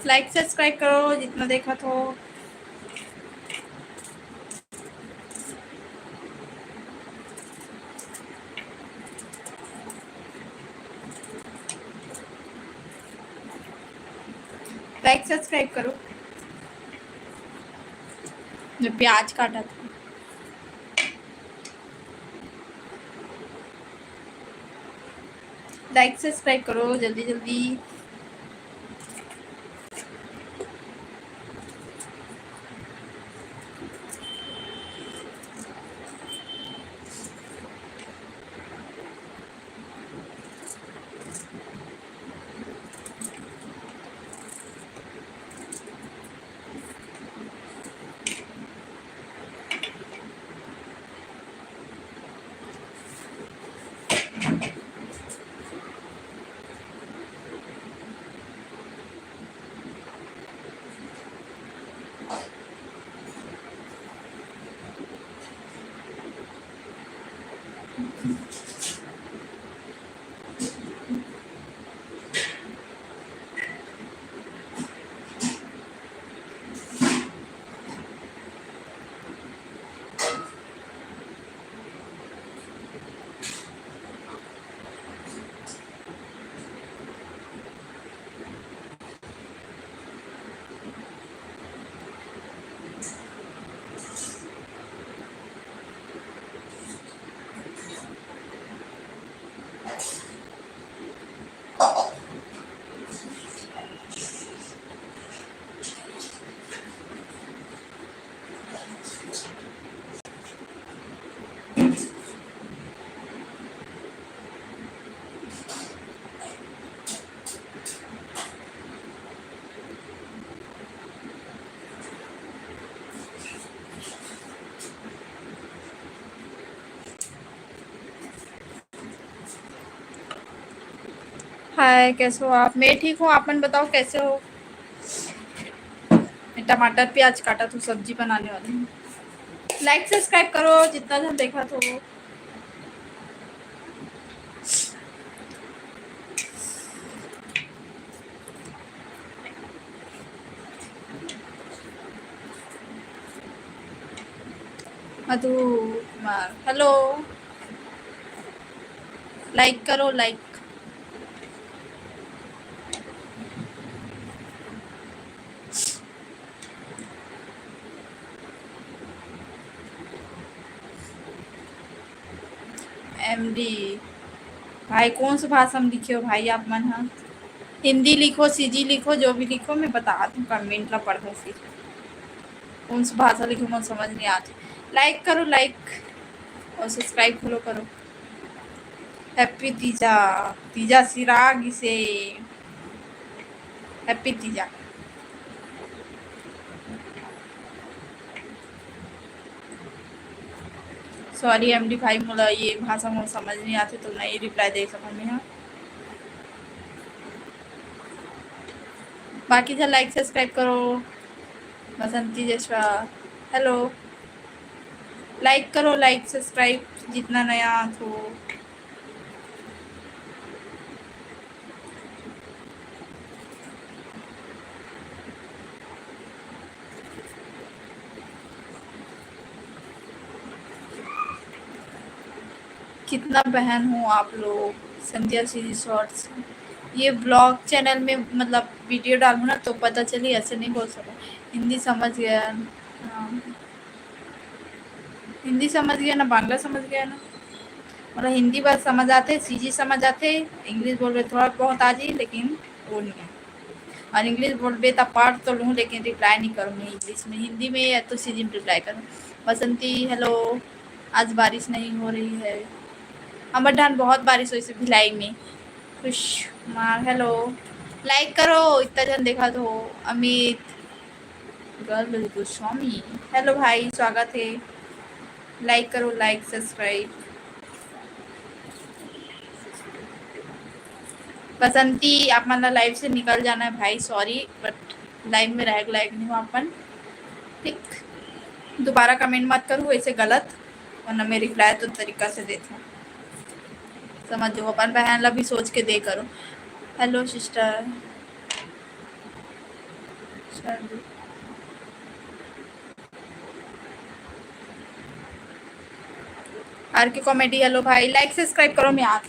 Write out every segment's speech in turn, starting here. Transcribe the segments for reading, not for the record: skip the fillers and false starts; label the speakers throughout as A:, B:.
A: Like subscribe करो जितना देखा तो। लाइक सब्सक्राइब करो। जो प्याज काटा था। लाइक सब्सक्राइब करो जल्दी जल्दी। हाय, कैसे हो आप? मैं ठीक हूँ, आप मन बताओ कैसे हो? मैं टमाटर प्याज काटा तो सब्जी बनाने वाली हूँ। लाइक सब्सक्राइब करो जितना जन देखा तो। मधु कुमार हेलो। लाइक करो लाइक। एमडी भाई कौन सी भाषा में लिखे हो भाई आप मन? हाँ, हिंदी लिखो, सीजी लिखो, जो भी लिखो मैं बता दूँ, कमेंट ला पढ़ दो फिर। कौन सी भाषा लिखो मुझे समझ नहीं आती। लाइक करो लाइक और सब्सक्राइब फॉलो करो। हैप्पी तीजा, तीजा सिराग इसे। हैप्पी तीजा। सॉरी एमडी भाई, मुला ये भाषा मुझे समझ नहीं आती तो नहीं रिप्लाई दे सकूँ मैं। हाँ, बाकी जो लाइक सब्सक्राइब करो। बसंती जशवा हेलो। लाइक करो लाइक सब्सक्राइब जितना नया तो। कितना बहन हो आप लोग। संध्या सीरी शॉर्ट्स ये ब्लॉग चैनल में मतलब वीडियो डालूँ ना तो पता चली, ऐसे नहीं बोल सकूँ। हिंदी समझ गया। हाँ, हिंदी समझ गया ना, बांग्ला समझ गया ना। मतलब हिंदी बात समझ आते, सीजी समझ आते, इंग्लिश बोल रहे थोड़ा बहुत आ जाए लेकिन वो नहीं है। और इंग्लिश बोल रहे तो पढ़ तो लूँ लेकिन रिप्लाई नहीं करूँगी इंग्लिश में। हिंदी में या तो सीजी में रिप्लाई करूँ। बसंती हेलो। आज बारिश नहीं हो रही है। अमर ढान बहुत बारिश हुई से भिलाई में। खुश कुमार हेलो। लाइक करो इतना जन देखा तो। अमित गर्ल गोस्वामी हेलो भाई, स्वागत है। लाइक करो लाइक सब्सक्राइब। बसंती आप मतलब लाइव से निकल जाना है भाई, सॉरी बट लाइव में रह लाइक नहीं हूँ अपन। ठीक, दोबारा कमेंट मत करो ऐसे गलत, वरना मैं रिप्लाई तो तरीका से देती हूँ, समझो। अपन बहन ला भी सोच के दे करो। Hello sister. चलिए। आर के कॉमेडी हेलो भाई, लाइक सब्सक्राइब करो मैं आप।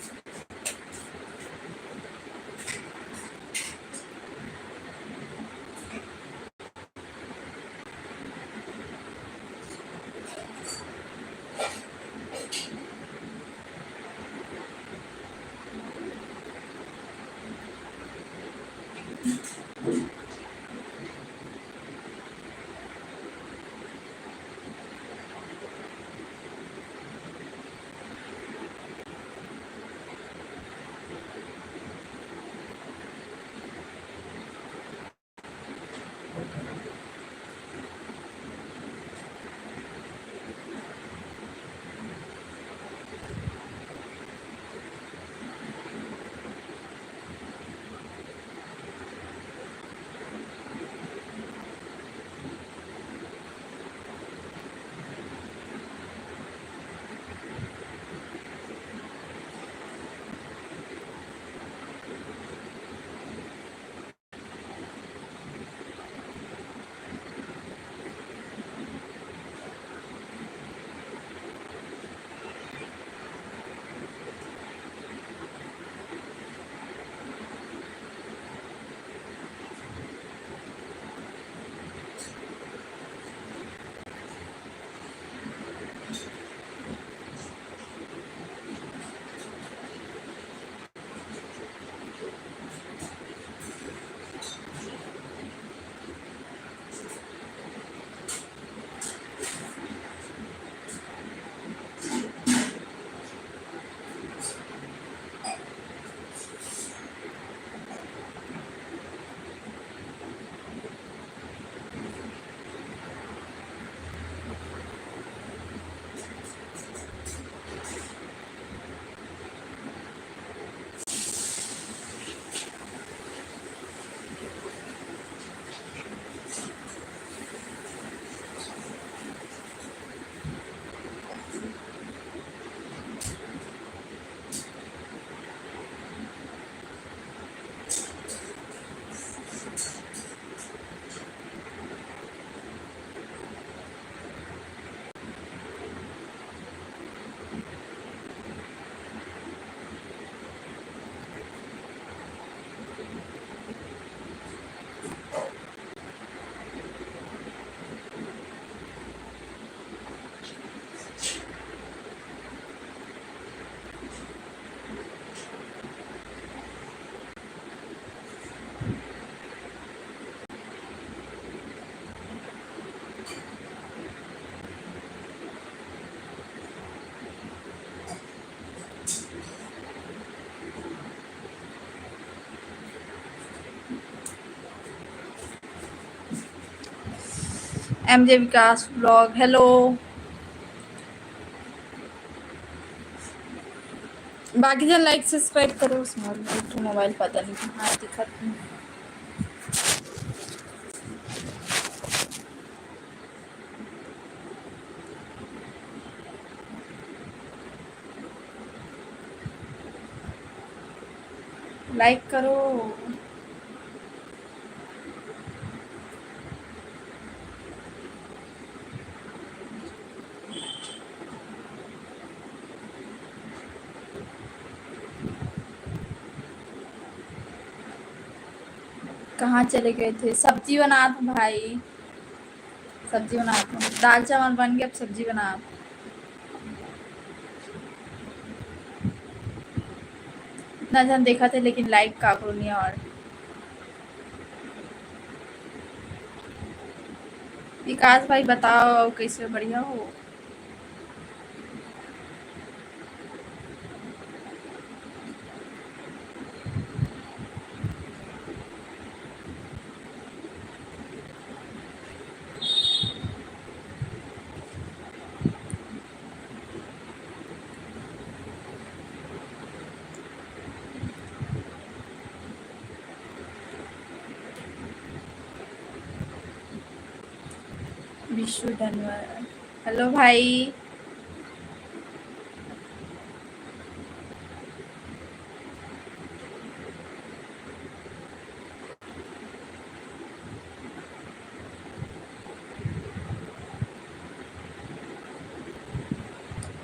A: MJ विकास ब्लॉग हेलो। बाकी जन लाइक सब्सक्राइब करो। स्मॉल मोबाइल पता नहीं कहाँ दिखत नहीं। लाइक करो। कहाँ चले गए थे? सब्जी बना था भाई, सब्जी बना था। दाल चावल बन गया, अब सब्जी बना। इतना जन देखा थे लेकिन लाइक का करो नहीं। और विकास भाई बताओ कैसे बढ़िया हो? विशु धन्यवाद। हेलो भाई।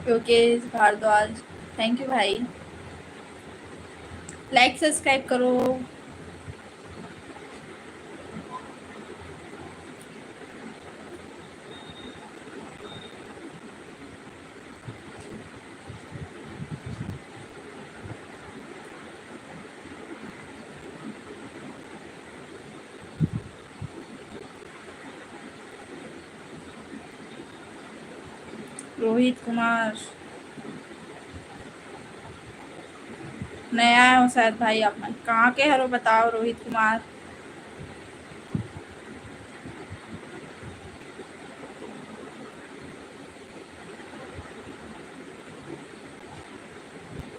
A: योगेश भारद्वाज, थैंक यू भाई। लाइक सब्सक्राइब करो। रोहित कुमार, नया हो शायद भाई। आप कहाँ के हरो बताओ रोहित कुमार।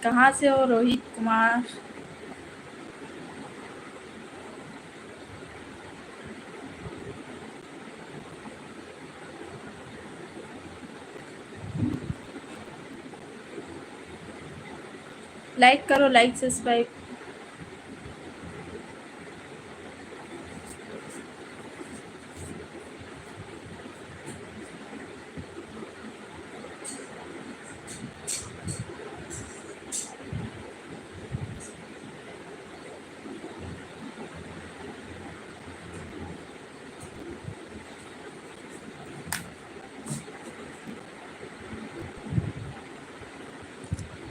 A: कहाँ से हो रोहित कुमार? लाइक करो, लाइक सब्सक्राइब।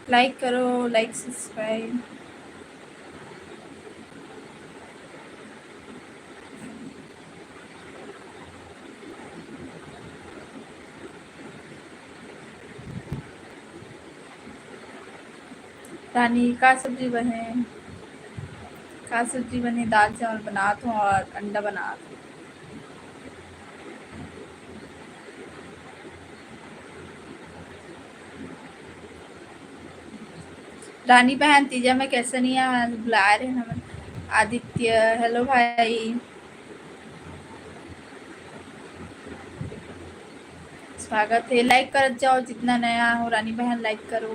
A: लाइक करो, लाइक सब्सक्राइब। रानी का सब्जी बने, का सब्जी बने, दाल चावल बना दो और अंडा बना दो। रानी बहन तीजा में कैसे नहीं है, बुला रहे हैं हमें। आदित्य, हेलो भाई, स्वागत है। लाइक कर जाओ जितना नया हो। रानी बहन लाइक करो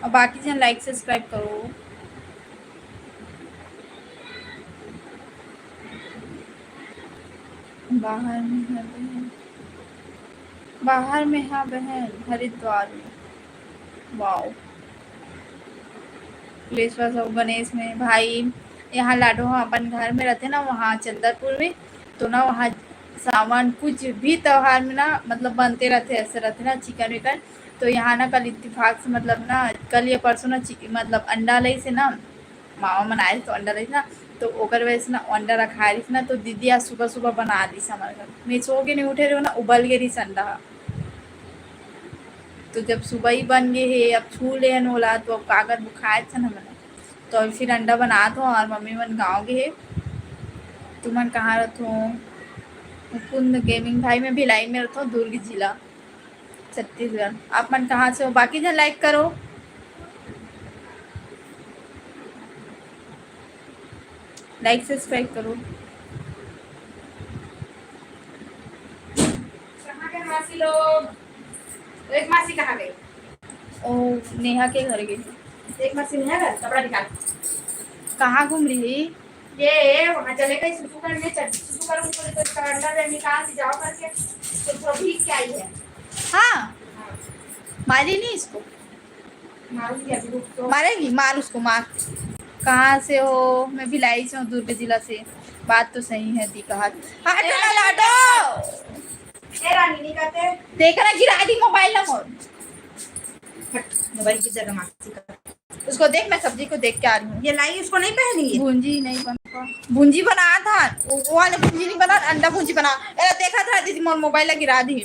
A: और बाकी जन लाइक सब्सक्राइब करो। बाहर में है बहन, बाहर में है बहन, हरिद्वार में। वाओ, पुलेश्वर सब गणेश में भाई। यहाँ लाडो हम अपन घर में रहते ना, वहाँ चंदरपुर में, तो ना वहाँ सामान कुछ भी त्योहार में ना मतलब बनते रहते, ऐसे रहते ना चिकन विकन। तो यहाँ ना कल इत्तेफाक से मतलब ना कल या परसों ना मतलब अंडा लई से ना मामा मनाए तो अंडा लई ना, तो ओकर वजह से ना अंडा रखा रही ना, तो दीदी आज सुबह सुबह बना दी हमारे घर। मैं सो के नहीं उठे रहे ना, उबल गई रही अंडा। तो जब सुबह ही बन गए है, अब छू ले होला तो अब कागर बुखार था ना मैंने, तो अभी फिर अंडा बना दो। और मम्मी मन गाँव गए है। तुमन कहाँ रहते हो? मुकुंद गेमिंग भाई, मैं भिलाई में रहता हूँ, दुर्ग जिला, छत्तीसगढ़। आप मन कहाँ से हो? बाकी जन लाइक करो, लाइक सब्सक्राइब करो। कहाँ के मासी लोग? एक मासी कहाँ गई? ओ, नेहा के घर गई। एक मासी नेहा घर, कपड़ा निकाल। कहाँ घूम रही है? ये वहाँ चले गए सुसु करने, सुसु करो तो अंदर निकाल के जाओ करके, तो थोड़ा भीग के आई है। हाँ, मारी नहीं इसको? मारूंगी अभी, रुक तो। मारेगी, मार उसको, मार। कहाँ से हो? मैं भिलाई से हूँ, दुर्ग जिला से। बात तो सही है दी कहा। हट ना लाडो, ए रानी नहीं कहते। देखना गिरा दी मोबाइल ना मोर। हट, मोबाइल की जगह मासी का। उसको देख, मैं सब्जी को देख के आ रही हूँ। ये लाई उसको नहीं पहनी है। भुंजी नहीं बना, भुंजी बना था वो वाले, भुंजी नहीं बना, अंडा भुंजी बना। देखा था दीदी मोर मोबाइल गिरा दी।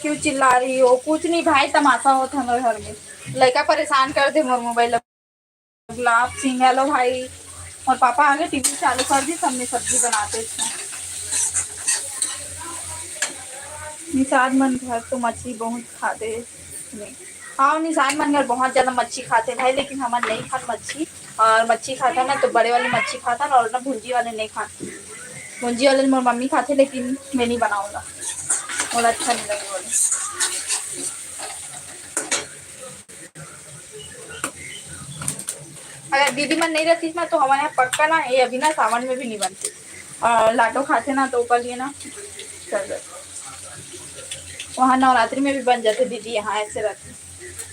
A: क्यों चिल्ला रही हो? कुछ नहीं भाई, तमाशा होता हमारे घर में। लड़का परेशान कर दे मोर मोबाइल। गुलाब सिंह हेलो भाई। और पापा आगे टीवी चालू कर दी, सबने सब्जी बनाते इसमें। निषाद मन घर तो मछली बहुत खाते नहीं। हाँ निषाद मन घर बहुत ज्यादा मच्छी खाते भाई, लेकिन हमारे नहीं खाते मच्छी। और मच्छी खाता ना तो बड़े वाली मच्छी खाता ना, और ना भुंजी वाले नहीं खाते। भुंजी वाले मोर मम्मी खाते, लेकिन मैं नहीं बनाऊंगा, बोला अच्छा नहीं लगे बोले। अगर दीदी मन नहीं रहती ना तो हमारे यहाँ पक्का ना ये अभी ना सावन में भी नहीं बनती। और लाडो खाते ना तो ऊपर लिए ना कर दे। वहाँ नवरात्रि में भी बन जाते दीदी, यहाँ ऐसे रहते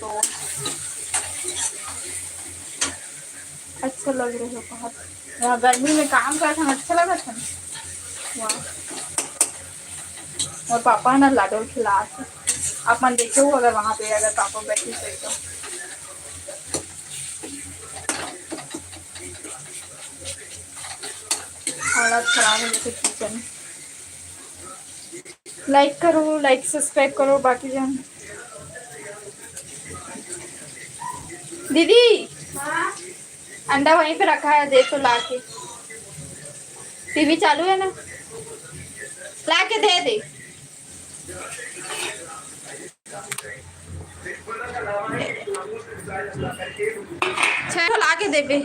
A: तो अच्छा लग रहा है बहुत। यहाँ गर्मी में काम करता था अच्छा लगा था। वाह। और पापा ना लाडो खिलाते। आप मन देखो अगर वहाँ पे अगर पापा बैठे तो हालत खराब है जैसे किचन। लाइक करो, लाइक सब्सक्राइब करो बाकी जन। दीदी अंडा वहीं पे रखा है, देखो लाके। टीवी चालू है ना, लाके दे दे। छह लाके दे बे।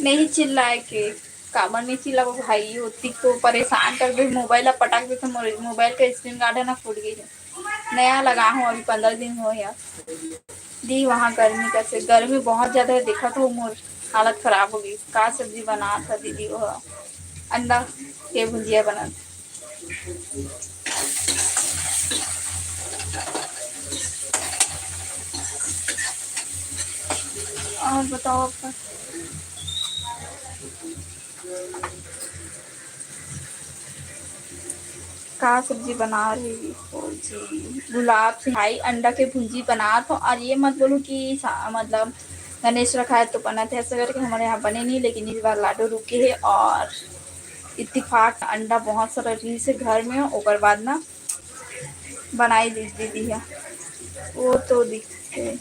A: नहीं चिल्लाए के काबर नहीं चिल्ला वो भाई, होती तो परेशान कर दे। मोबाइल अब पटाख भी तो मोबाइल का स्क्रीन गार्ड है ना फूट गई है। नया लगा हूँ, अभी 15 दिन हो यार। दी वहाँ गर्मी कैसे? गर्मी बहुत ज्यादा है, देखा तो मोर हालत खराब हो गई। का सब्जी बना था दीदी? वो अंडा के भुजिया बना। और बताओ आपका का सब्जी बना रही हो जी? गुलाब सिंहाई अंडा के भुंजी बना तो। और ये मत बोलो कि मतलब गणेश रखा है तो बना थे, ऐसा करके हमारे यहाँ बने नहीं। लेकिन इस बार लाडो रुके है और इत्तेफाक अंडा बहुत सारा रही से घर में, और बाद ना बनाई दीदी है वो तो दिखते।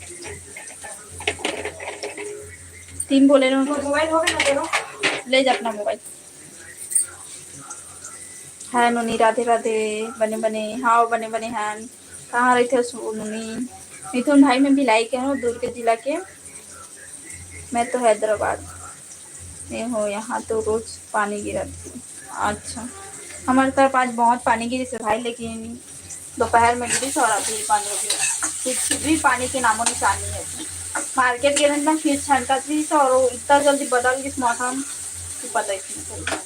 A: 3 बोले ना मोबाइल हो गया ना, दे दो ले जा अपना मोबाइल। है नुनी राधे राधे। बने बने हाँ बने बने हैं। कहाँ रही थे नुनी? मिथुन भाई मैं भिलाई के हूँ, दूर के जिला के। मैं तो हैदराबाद में हूँ, यहाँ तो रोज पानी गिरती। अच्छा हमारे तरफ आज बहुत पानी गिरी से भाई, लेकिन दोपहर में गिरी और अभी पानी गिरा। कुछ भी पानी के नामो निशान नहीं है। मार्केट गए ना फिर छंटा थी और इतना जल्दी बदल गई मौसम कि पता ही नहीं चलता।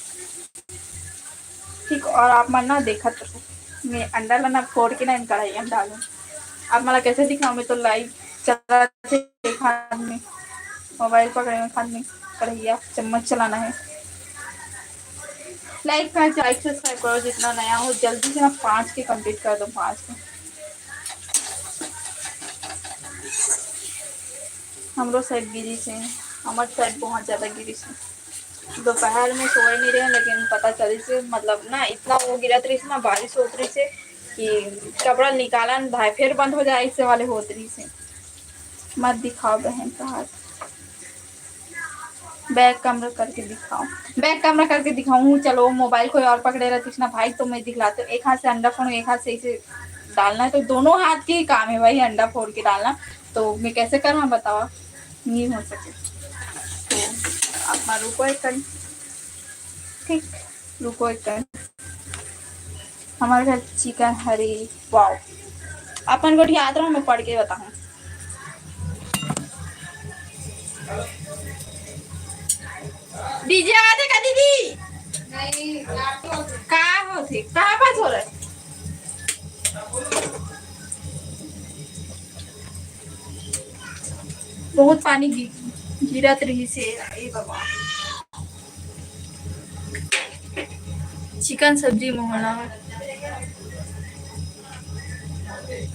A: ठीक और आप मन ना देखा तो मैं अंडा लाना फोड़ के ना इन कढ़ाई में डालूं। आप मला कैसे दिखाऊं? मैं तो लाइव चला खाद में मोबाइल पकड़े में खाद में कढ़ैया चम्मच चलाना है। लाइक सब्सक्राइब करो जितना नया हो, जल्दी से ना 5 के कंप्लीट कर दो। 5 के हमरो साइड गिरी से, हमारे साइड बहुत ज्यादा गिरी से। दोपहर में सोए नहीं रहे, लेकिन पता चली से मतलब ना इतना वो गिरत रही से ना, बारिश होत रही से कि कपड़ा निकाला भाई फिर बंद हो जाए इससे वाले होत रही से। मत दिखाओ बहन का हाथ। बैक कैमरा करके दिखाओ, बैक कैमरा करके दिखाऊं? चलो मोबाइल कोई और पकड़े रहती ना भाई तो मैं दिखलाती हूँ। एक हाथ से अंडा फोड़, एक हाथ से इसे डालना है, तो दोनों हाथ के ही काम है भाई अंडा फोड़ के डालना। तो मैं कैसे करूँ बताओ? नहीं हो सके तो अपना रुको एक कन। ठीक रुको एक कन। हमारे घर चिकन हरी वाओ। अपन को याद रहो, मैं पढ़ के बताऊँ। डीजे आवा थे का दीदी? नहीं कहाँ हो थे, कहाँ पास हो रहा है? बहुत पानी गिरत रही से बाबा। चिकन सब्जी मोहना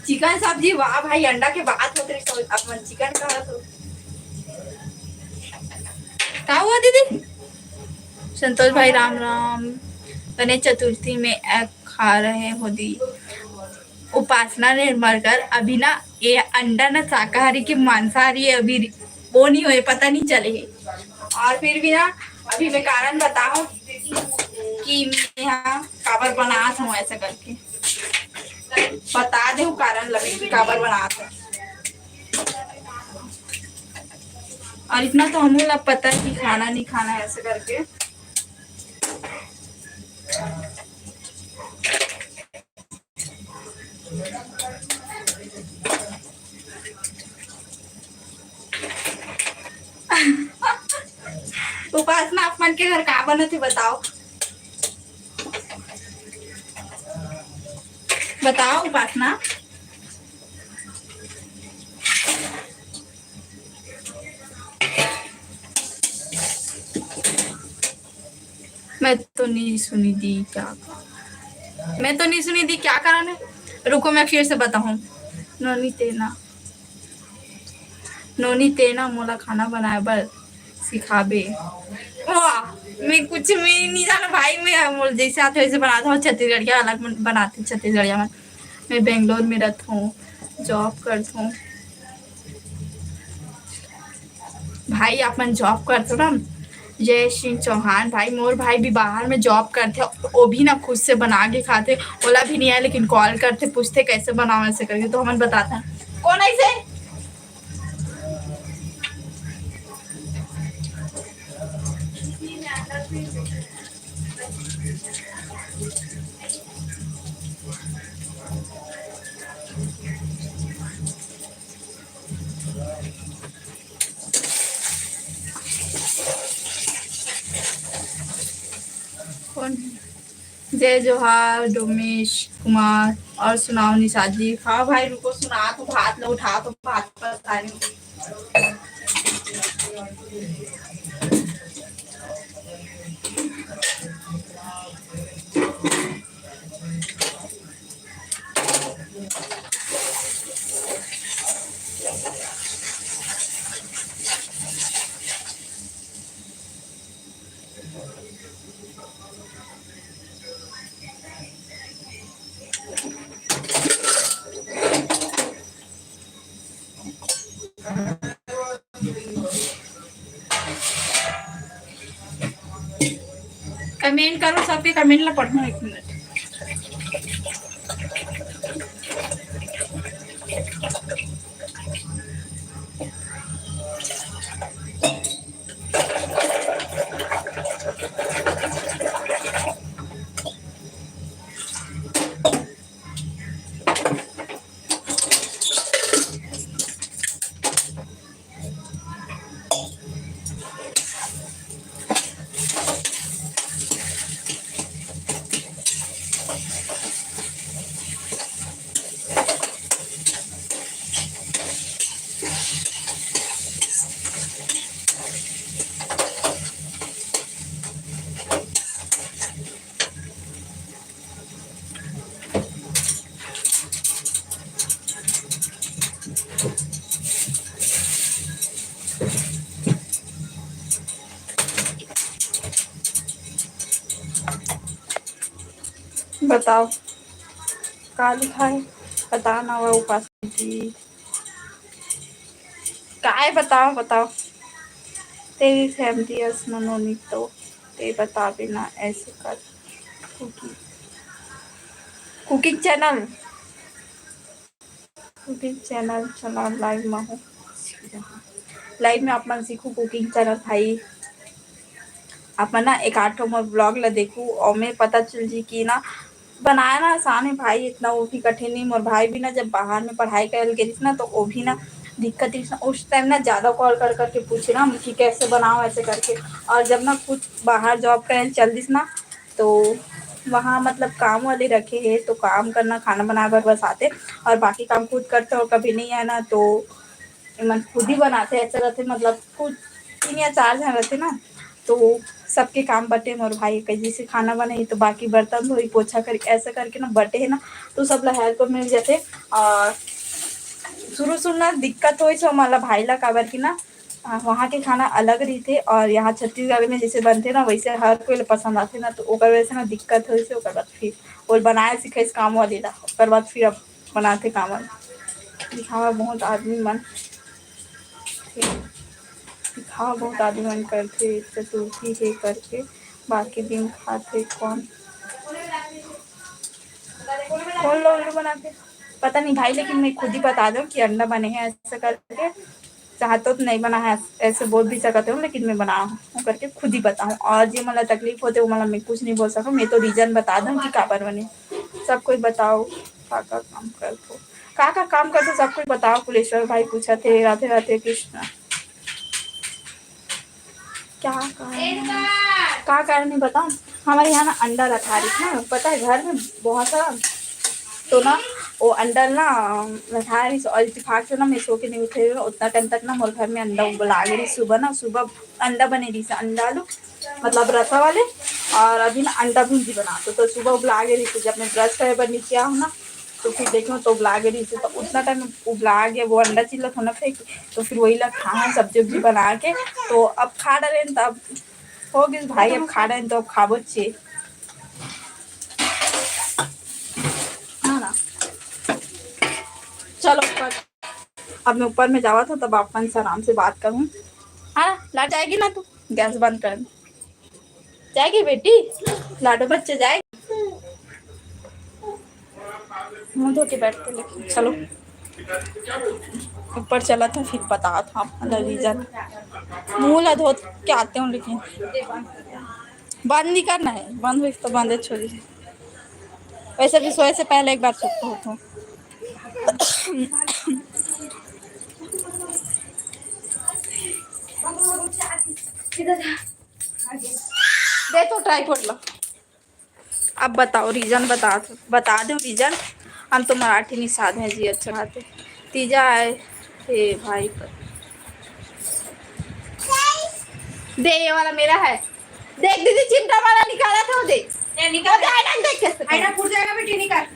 A: चिकन सब्जी वाह भाई, अंडा के बात होते अपन चिकन कहा तो क्या हुआ दीदी? संतोष भाई राम राम। गणेश चतुर्थी में एग खा रहे हो दी। उपासना निर्मल कर अभी ना ये अंडा ना शाकाहारी की मांसाहारी है, अभी वो नहीं हुए, पता नहीं चले। और फिर भी ना अभी मैं कारण बताऊं कि मैं यहाँ काबर बनात हूँ ऐसा करके बता दे कारण लगे कि काबर बनात है। और इतना तो हमें लग पता है कि खाना नहीं खाना है ऐसे करके। उपासना आप मन के घर का बने थे बताओ, बताओ उपासना। मैं तो नहीं सुनी दी क्या, मैं तो नहीं सुनी दी क्या कारण है। रुको मैं फिर से बताऊं। नोनी तेना नोनी तेना मोला खाना बनाए बर सिखाबे। वाह, मैं कुछ भी नहीं जाना भाई। मैं जैसे आते वैसे बनाता हूँ, छत्तीसगढ़ के अलग बनाते छत्तीसगढ़िया में। मैं बेंगलोर में रहता हूँ, जॉब करता हूँ। भाई अपन जॉब करते ना, जय सिंह चौहान भाई, मोर भाई भी बाहर में जॉब करते, वो भी ना खुद से बना के खाते। ओला भी नहीं है लेकिन कॉल करते पूछते कैसे बनाओ ऐसे करके, तो हम बताते हैं। कौन ऐसे कौन? जय जोहार डोमेश कुमार। और सुनाओ निशा जी। हाँ भाई रुको सुना तो, भात लो उठा तो भात पर बता रही हूँ। कमेंट करो, सबके कमेंट ला पढ़ना 1 मिनट। बताओ का लिखा है, बताना हुआ उपासना जी। काय बताओ बताओ। तेरी फैमिली असमनोनी तो ते बता बिना ऐसे कर। Cooking cooking channel, cooking channel चला लाइव में हूँ। लाइव में अपन सीखू कुकिंग चैनल भाई। अपन ना एक 8 में ब्लॉग ला देखू और मैं पता चल जी कि ना बनाया ना आसान है भाई, इतना वो भी कठिन नहीं। मोर भाई भी ना जब बाहर में पढ़ाई कर गई ना तो वो भी ना दिक्कत थी उस टाइम ना, ज़्यादा कॉल कर करके पूछे ना कि कैसे बनाओ ऐसे करके। और जब ना कुछ बाहर जॉब कर चल दिस ना, तो वहाँ मतलब काम वाले रखे हैं तो काम करना खाना बना कर बस आते, और बाकी काम खुद करते हो। कभी नहीं है ना तो मन खुद ही बनाते ऐसे रहते, मतलब कुछ 3 या 4 जन रहते ना, तो सबके काम बटे। मोर भाई कहीं से खाना बनाई तो बाकी बर्तन धोई पोछा कर ऐसा करके ना बटे है ना, तो सब ला हेल्प मिल जाते। और शुरू शुरू ना दिक्कत हो मला भाई ला काबर की ना वहाँ के खाना अलग रही थे और यहाँ छत्तीसगढ़ में जैसे बनते ना वैसे हर कोई पसंद आते ना, तो ओकर वजह से ना दिक्कत हो से ओकर बाद फिर और बनाए सीखे काम वाले ला ओकर बाद फिर अब बनाते काम वाले दिखावा बहुत आदमी मन दिखावा बहुत आदमी मन करते चतुर्थी के करके बाकी दिन खाते कौन लोग बनाते पता नहीं भाई, लेकिन मैं खुद ही बता दूं कि अंडा बने हैं ऐसा करके। चाहते तो नहीं बना है ऐसे बोल भी सकते हूँ, लेकिन मैं बना हूँ करके खुद ही बताऊँ। और जो मतलब तकलीफ होते वो मतलब मैं कुछ नहीं बोल सकूँ, मैं तो रीजन बता दूँ कि का पर बने। सब कोई बताओ का काम कर दो का काम करते सब कुछ बताओ। कुलेश्वर भाई पूछा थे राधे राधे कृष्णा क्या कारण नहीं बताऊँ। हमारे यहाँ ना अंडा रखा रही ना, पता है घर में बहुत सारा, तो ना वो अंडा ना रखा रही और इतफाक से ना मैं सो के नहीं उठे उतना टाइम तक ना मोर घर में अंडा उबला गई। सुबह अंडा बने रही से अंडा आलू मतलब रसा वाले, और अभी ना अंडा भुंजी बना तो सुबह उबला गई थी। जब मैं ब्रश करे पर नीचे आऊँ ना तो फिर देखो तो उबला गई थी, तो उतना टाइम उबला गया वो अंडा चिल्ला थोड़ा फेंक, तो फिर वही लग खा सब्जी उब्जी बना के तो अब खा रहे तब हो गई भाई। अब खा रहे हैं तो अब खाबो चाहिए ना। चलो ऊपर, अब मैं ऊपर में जावा था तब अपन से आराम से बात करूँ। हाँ लाट जाएगी ना, तू गैस बंद कर जाएगी बेटी, लाडो बच्चे जाएगी मुँह धो के बैठते। लेकिन चलो ऊपर चला था फिर बता था अपना रीजन। मुँह ला धो के आते हूँ, लेकिन बंद नहीं करना है, बंद हुई तो बंद है छोड़ी। वैसे भी सोए से पहले एक बार सोते होता हूँ। दे तो ट्राईपोड ला। अब बताओ रीजन बता दो रीजन। हम तो मराठी नहीं साध हैं जी, अच्छा खाते तीजा आए थे भाई पर। दे ये वाला मेरा है, देख दीदी चिमटा वाला निकाला था वो दे निकाल देख कैसे आईना फूट जाएगा बेटी निकाल।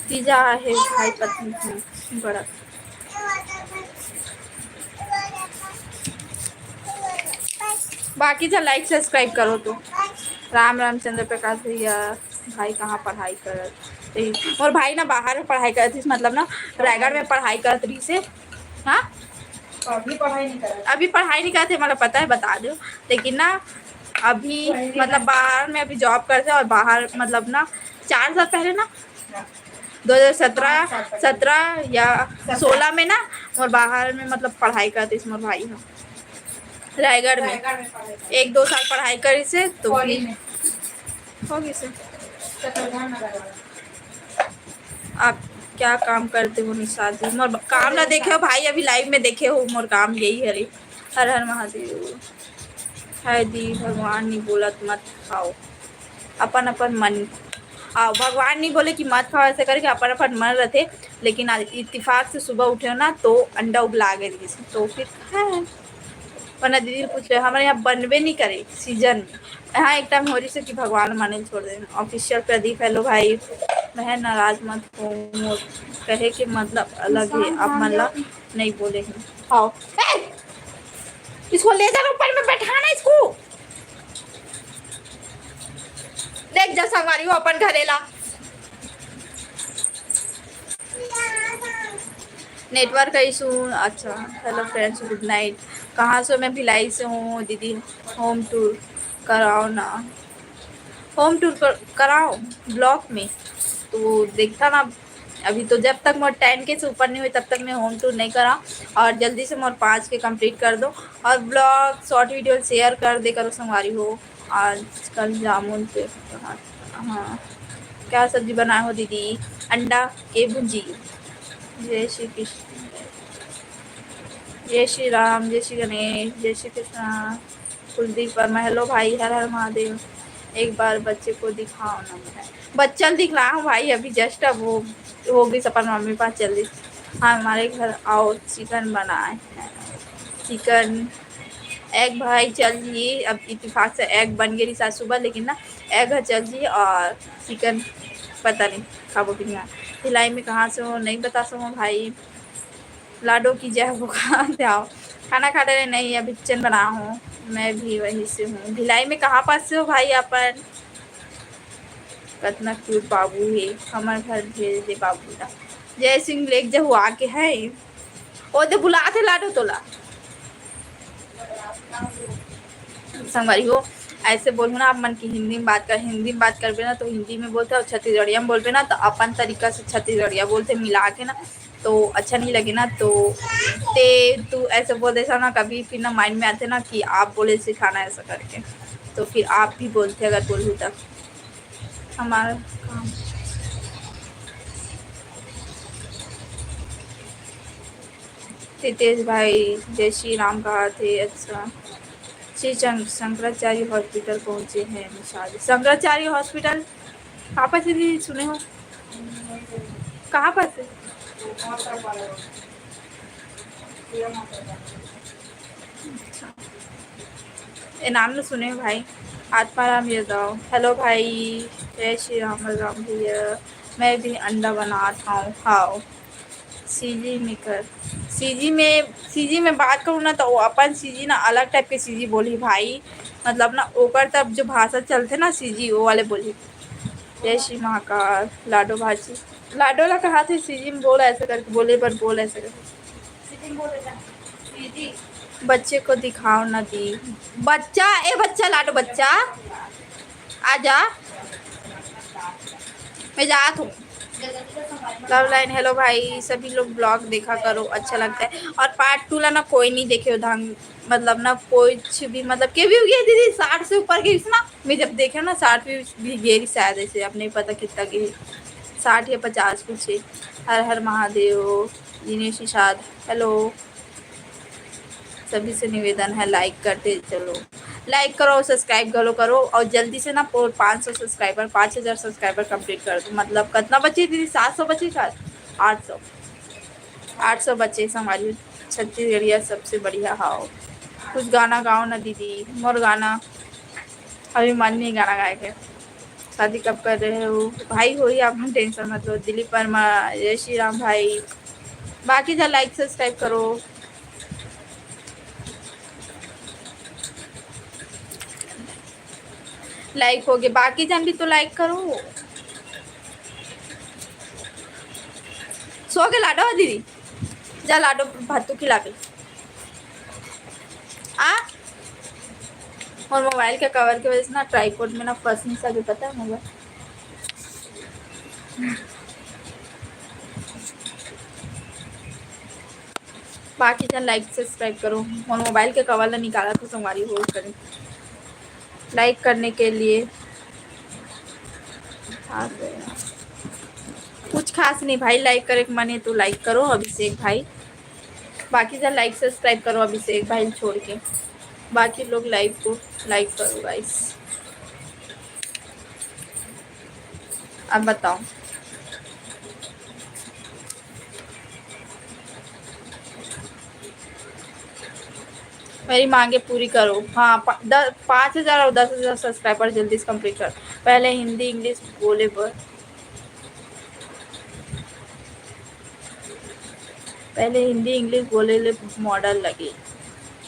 A: तीजा है भाई पत्नी बड़ा। बाकी तो लाइक सब्सक्राइब करो। तो रामचंद्र प्रकाश भैया भाई कहाँ पढ़ाई कर और भाई ना बाहर में पढ़ाई करती मतलब ना रायगढ़ में पढ़ाई करत रही से। हाँ अभी पढ़ाई नहीं करते मतलब पता है बता दो, लेकिन ना अभी मतलब बाहर में अभी जॉब करते और बाहर मतलब ना 4 साल पहले ना 2017 या 16 में ना और बाहर में मतलब पढ़ाई करते इसमें भाई हम रायगढ़ में 1-2 साल पढ़ाई करी से तो होगी से। आप क्या काम करते हो निशाद जी? मोर काम ना देखे हो भाई, अभी लाइव में देखे हो मोर काम यही है। हर हर महादेव है दी भगवान नहीं बोलत मत खाओ, अपन अपन मन आओ। भगवान नहीं बोले कि मत खाओ ऐसे करके अपन अपन मन रहते, लेकिन इत्तेफाक से सुबह उठे हो ना तो अंडा उबला गए तो फिर है। वरना दीदी पूछ रहे हमारे यहाँ बनबे नहीं करे सीजन में। यहाँ एक टाइम हो रही से कि भगवान माने छोड़ दे। ऑफिशियल प्रदीप हेलो भाई, बहन नाराज मत हो, कहे के मतलब अलग है, आप मतलब नहीं बोले हैं। आओ इसको ले जाना ऊपर में बैठाना इसको। देख जा संगवारी हो अपन घरेला नेटवर्क इशू। अच्छा हेलो फ्रेंड्स गुड नाइट। कहाँ से? मैं भिलाई से हूँ दीदी। होम टूर कराओ ना, होम टूर कराओ ब्लॉक में तो देखता ना। अभी तो जब तक मोर 10 के से ऊपर नहीं हुई तब तक मैं होम टूर नहीं करा, और जल्दी से मोर 5 के कंप्लीट कर दो और ब्लॉग शॉर्ट वीडियो शेयर कर दे करो संगवारी हो। आजकल जामुन पे हाँ क्या सब्जी बनाए हो दीदी? अंडा के भुंजी। जय श्री कृष्ण, जय श्री राम, जय श्री गणेश, जय श्री कृष्ण। कुलदीप वर्मा हेलो भाई, हर हर महादेव। एक बार बच्चे को दिखाओ ना। बच्चा दिख रहा हूँ भाई अभी जस्ट, अब वो हो गई सपन मम्मी पास जल्दी। हाँ हमारे घर आओ चिकन बनाए हैं। चिकन एग भाई चल जी, अब इत्तेफाक से एग बन गई साथ सुबह, लेकिन ना एग चल जी और चिकन पता नहीं खाबो कि नहीं। भिलाई में कहाँ से हो नहीं बता सकूँ भाई। लाडो की जय हो। कहाँ से आओ? खाना खा रहे? नहीं, अभी किचन बना हूँ। मैं भी वहीं से हूँ। भिलाई में कहाँ पास से हो भाई अपन? कितना क्यूट बाबू है। हमारे घर भेज दे बाबू ला। जय सिंह लेक जब आके है ओ दे बुला थे लाडो तोला संगवारी हो। ऐसे बोलो ना आप मन की हिंदी में बात कर, हिंदी में बात करबे ना तो हिंदी में बोलते और छत्तीसगढ़िया में बोलबे ना तो अपन तरीका से छत्तीसगढ़िया बोलते मिला के ना तो अच्छा नहीं लगे ना। तो ते तू ऐसे बोल देता ना कभी फिर ना माइंड में आते ना कि आप बोले सिखाना ऐसा करके, तो फिर आप भी बोलते अगर बोलूँ तब हमारा काम। तेज भाई जय श्री राम कहा थे। अच्छा, श्री शंकराचार्य हॉस्पिटल पहुंचे हैं निशाद। शंकराचार्य हॉस्पिटल कहाँ पर से भी सुने हो? कहाँ पर से? अच्छा, ये नाम तो सुने हो भाई। आत्माराम यादव हेलो भाई। जय श्री राम राम भैया। मैं भी अंडा बनाता हूँ खाओ। सीजी में कर सीजी में बात करूँ ना तो वो अपन सीजी ना अलग टाइप के सीजी बोली भाई। मतलब ना ओकर तब जो भाषा चलते ना सीजी वो वाले बोली। जय श्री महाकाल। लाडो भाजी लाडो ला कहा थे सीजी में बोल ऐसे करके बोले पर बोल ऐसे करके। बच्चे को दिखाओ ना दी। बच्चा ए बच्चा लाडो बच्चा आजा। मैं जात हूँ। लव लाइन हेलो भाई। सभी लोग ब्लॉग देखा करो अच्छा लगता है। और पार्ट 2 ला ना कोई नहीं देखे ढंग मतलब ना कुछ भी मतलब के भी गई दीदी 60 से ऊपर गई ना। मैं जब देखे ना 60 भी गई शायद ऐसे अब नहीं पता कितना गई 60 या 50 कुछ है। हर हर महादेव दिनेश निषाद हेलो। सभी से निवेदन है लाइक करते चलो। लाइक करो सब्सक्राइब करो और जल्दी से ना 500 सब्सक्राइबर 5000 सब्सक्राइबर कंप्लीट कर दो। मतलब कितना बचे दीदी? 700 बचे शायद 800 800 बचे हमारी छत्तीसगढ़िया सबसे बढ़िया। हाँ कुछ गाना गाओ ना दीदी। मोर गाना अभी मन नहीं गाना गाए के। शादी कब कर रहे हो भाई? हो ही आप टेंशन मत लो। दिलीप वर्मा जय श्री राम भाई। बाकी जा लाइक सब्सक्राइब करो। लाइक हो गए बाकी जन भी तो लाइक करो। सो के लाडो दीदी जा लाडो भातू खिला के आ। और मोबाइल के कवर की वजह से ना ट्राईपोड में ना फंसने सा भी पता है मोबाइल। बाकी जन लाइक सब्सक्राइब करो। और मोबाइल के कवर ला निकाला तो तुम्हारी हो करें लाइक करने के लिए। कुछ खास नहीं भाई लाइक करे मन है तो लाइक करो अभिषेक भाई। बाकी जन लाइक सब्सक्राइब करो अभिषेक भाई छोड़ के। बाकी लोग लाइव को लाइक करो गाइस। अब बताओ मेरी मांगे पूरी करो। हाँ 5000 और 10,000 सब्सक्राइबर जल्दी से कंप्लीट कर। पहले हिंदी इंग्लिश बोले पर पहले हिंदी इंग्लिश बोले ले मॉडल लगे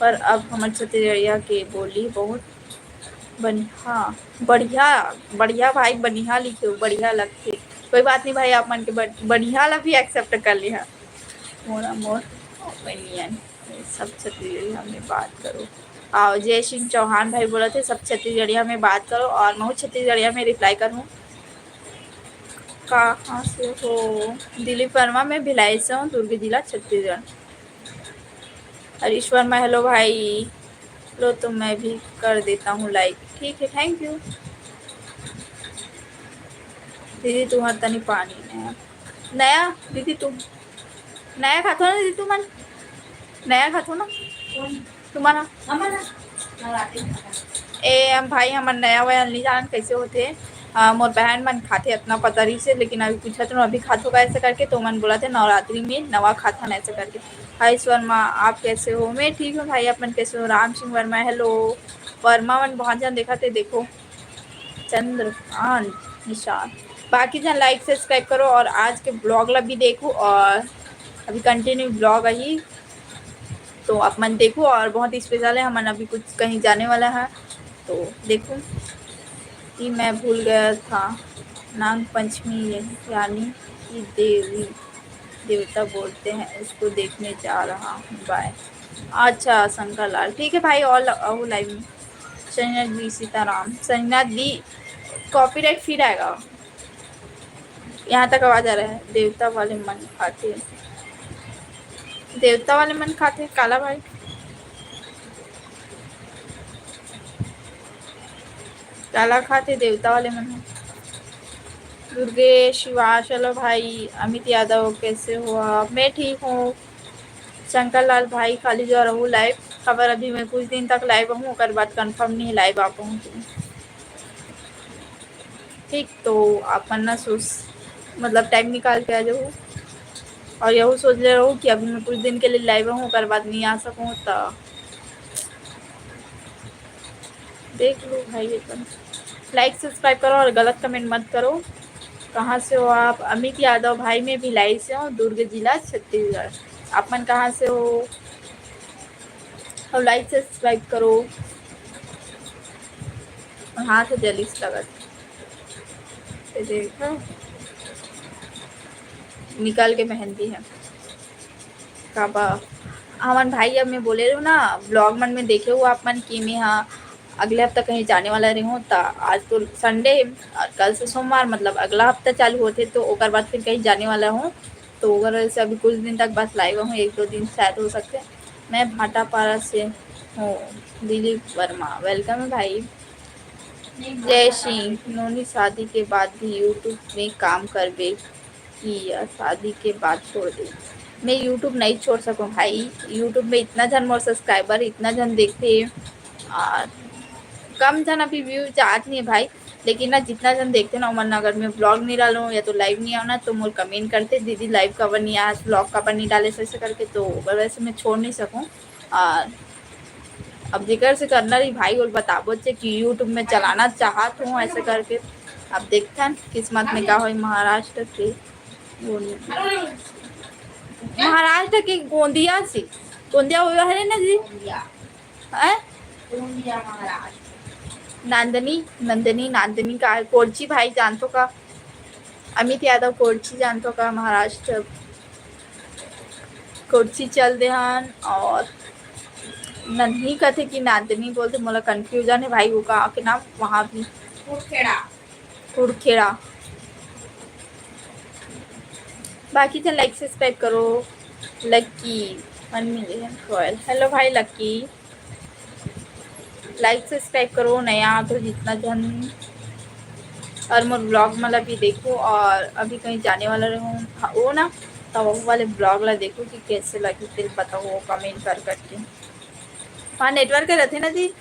A: पर अब हमारे छत्तीसगढ़िया के बोली बहुत बढ़िया बढ़िया बढ़िया भाई बढ़िया लिखे हो बढ़िया लगते। कोई बात नहीं भाई आप मन के बढ़िया ला भी एक्सेप्ट कर लिया। मोरा मोर ओपिनियन सब छत्तीसगढ़िया में बात करो। आओ जय सिंह चौहान भाई बोला थे सब छत्तीसगढ़िया में बात करो और मैं छत्तीसगढ़िया में रिप्लाई करूँ। कहाँ से हो? दिलीप वर्मा मैं भिलाई से हूँ दुर्ग जिला छत्तीसगढ़। हरीश वर्मा हेलो भाई। लो तो मैं भी कर देता हूँ लाइक। ठीक है थैंक यू दीदी। तुम्हारा तनी पानी नया नया दीदी तुम नया खाते हो ना दीदी? तुम नया खाते हो ना तुम्हारा ए भाई हमार नया वया नहीं जान कैसे होते। मोर बहन मन खाते इतना पता रही से लेकिन अभी पूछा तो अभी खाते होगा ऐसे करके तो मन बोला थे नवरात्रि में नवा खाता ना ऐसे करके। हरीश वर्मा आप कैसे हो? मैं ठीक हूँ भाई अपन कैसे हो? राम सिंह वर्मा हेलो। वर्मा मन बहुत जन देखा थे देखो। चंद्रकांत निशान। बाकी जन लाइक सब्सक्राइब करो और आज के ब्लॉग ला भी देखो और अभी कंटिन्यू ब्लॉग आई तो आप मन देखो, और बहुत स्पेशल है। हमन अभी कुछ कहीं जाने वाला है तो देखो कि मैं भूल गया था। नाग पंचमी यानी कि देवी देवता बोलते हैं, इसको देखने जा रहा हूँ। बाय। अच्छा शंकर लाल, ठीक है भाई। और आओ लाइव में। शनिनाथ दी सीताराम, शनिनाथ दी कॉपीराइट फिर आएगा। यहाँ तक आवाज आ रहा है। देवता वाले मन खाते, देवता वाले मन खाते काला भाई। काला खाते देवता वाले मन है। दुर्गेश शिवा, चलो भाई। अमित यादव कैसे हो आप? मैं ठीक हूँ। शंकर लाल भाई खाली जो रहूँ लाइव खबर। अभी मैं कुछ दिन तक लाइव हूँ, ओकर बाद कंफर्म नहीं लाइव आ पाऊँ। ठीक तो आप ना सोच मतलब टाइम निकाल के आ जाओ। और यही सोच ले रहा हूँ कि अभी मैं कुछ दिन के लिए लाइव हूँ, ओकर बाद नहीं आ सकूँ तो देख लो भाई। एकदम लाइक सब्सक्राइब करो और गलत कमेंट मत करो। कहाँ से हो आप? अमित यादव भाई, मैं भिलाई से हूँ, दुर्ग जिला छत्तीसगढ़। आप मन कहाँ से हो? और लाइक सब्सक्राइब करो। और हाँ से जलिस लगत देखो निकाल के मेहंदी है काबा। हमन भाई अब मैं बोले रही हूँ ना ब्लॉग मन में देखे हो आप मन कि मैं हाँ अगले हफ्ता कहीं जाने वाला रही हूँ। तो आज तो संडे और कल से सोमवार, मतलब अगला हफ्ता चालू होते तो ओकर बाद फिर कहीं जाने वाला हूँ। तो अगर से अभी कुछ दिन तक बस लाइव हूँ, 1-2 दिन शायद हो सकते। मैं भाटापारा से हूँ। दिलीप वर्मा, वेलकम है भाई। जय सिंह, उन्होंने शादी के बाद भी यूट्यूब में काम कर बे कि या शादी के बाद छोड़ दे? मैं यूट्यूब नहीं छोड़ सकूँ भाई। यूट्यूब में इतना जन मोर सब्सक्राइबर, इतना जन देखते हैं और कम जन अभी व्यू चाहत नहीं है भाई। लेकिन ना जितना जन देखते ना मन, अगर मैं ब्लॉग नहीं डालूँ या तो लाइव नहीं आना तो मोर कमेंट करते दीदी लाइव कवर नहीं आज, ब्लॉग कवर नहीं डाले ऐसे करके। तो वैसे मैं छोड़ नहीं सकूँ। और अब जिक्र से करना रही भाई और बताबो कि यूट्यूब में चलाना चाहत हूँ ऐसे करके। अब देखते हैं किस्मत में क्या हो। महाराष्ट्र के महाराष्ट्र के गोंदिया से, गोंदिया हुआ है ना जी? नंदनी नंदनी नांदनी का कोरची भाई जानतो का? अमित यादव कोरची जानतो का? महाराष्ट्र कोरची चल दे हन। और नंदनी कहते कि नांदनी बोलते, मोला कंफ्यूजन है भाई वो गाँव के नाम। वहाँ भी कुड़खेड़ा। बाकी तो लाइक सब्सक्राइब करो। लक्की 1 मिलियन रॉयल, हेलो भाई लक्की। लाइक सब्सक्राइब करो नया तो जितना जन। और मोर ब्लॉग मतलब भी देखो। और अभी कहीं जाने वाला रहूँ वो ना, तो वो वाले ब्लॉग ला देखो कि कैसे लगी फिर बताओ कमेंट कर करके। वहाँ नेटवर्क रहते ना जी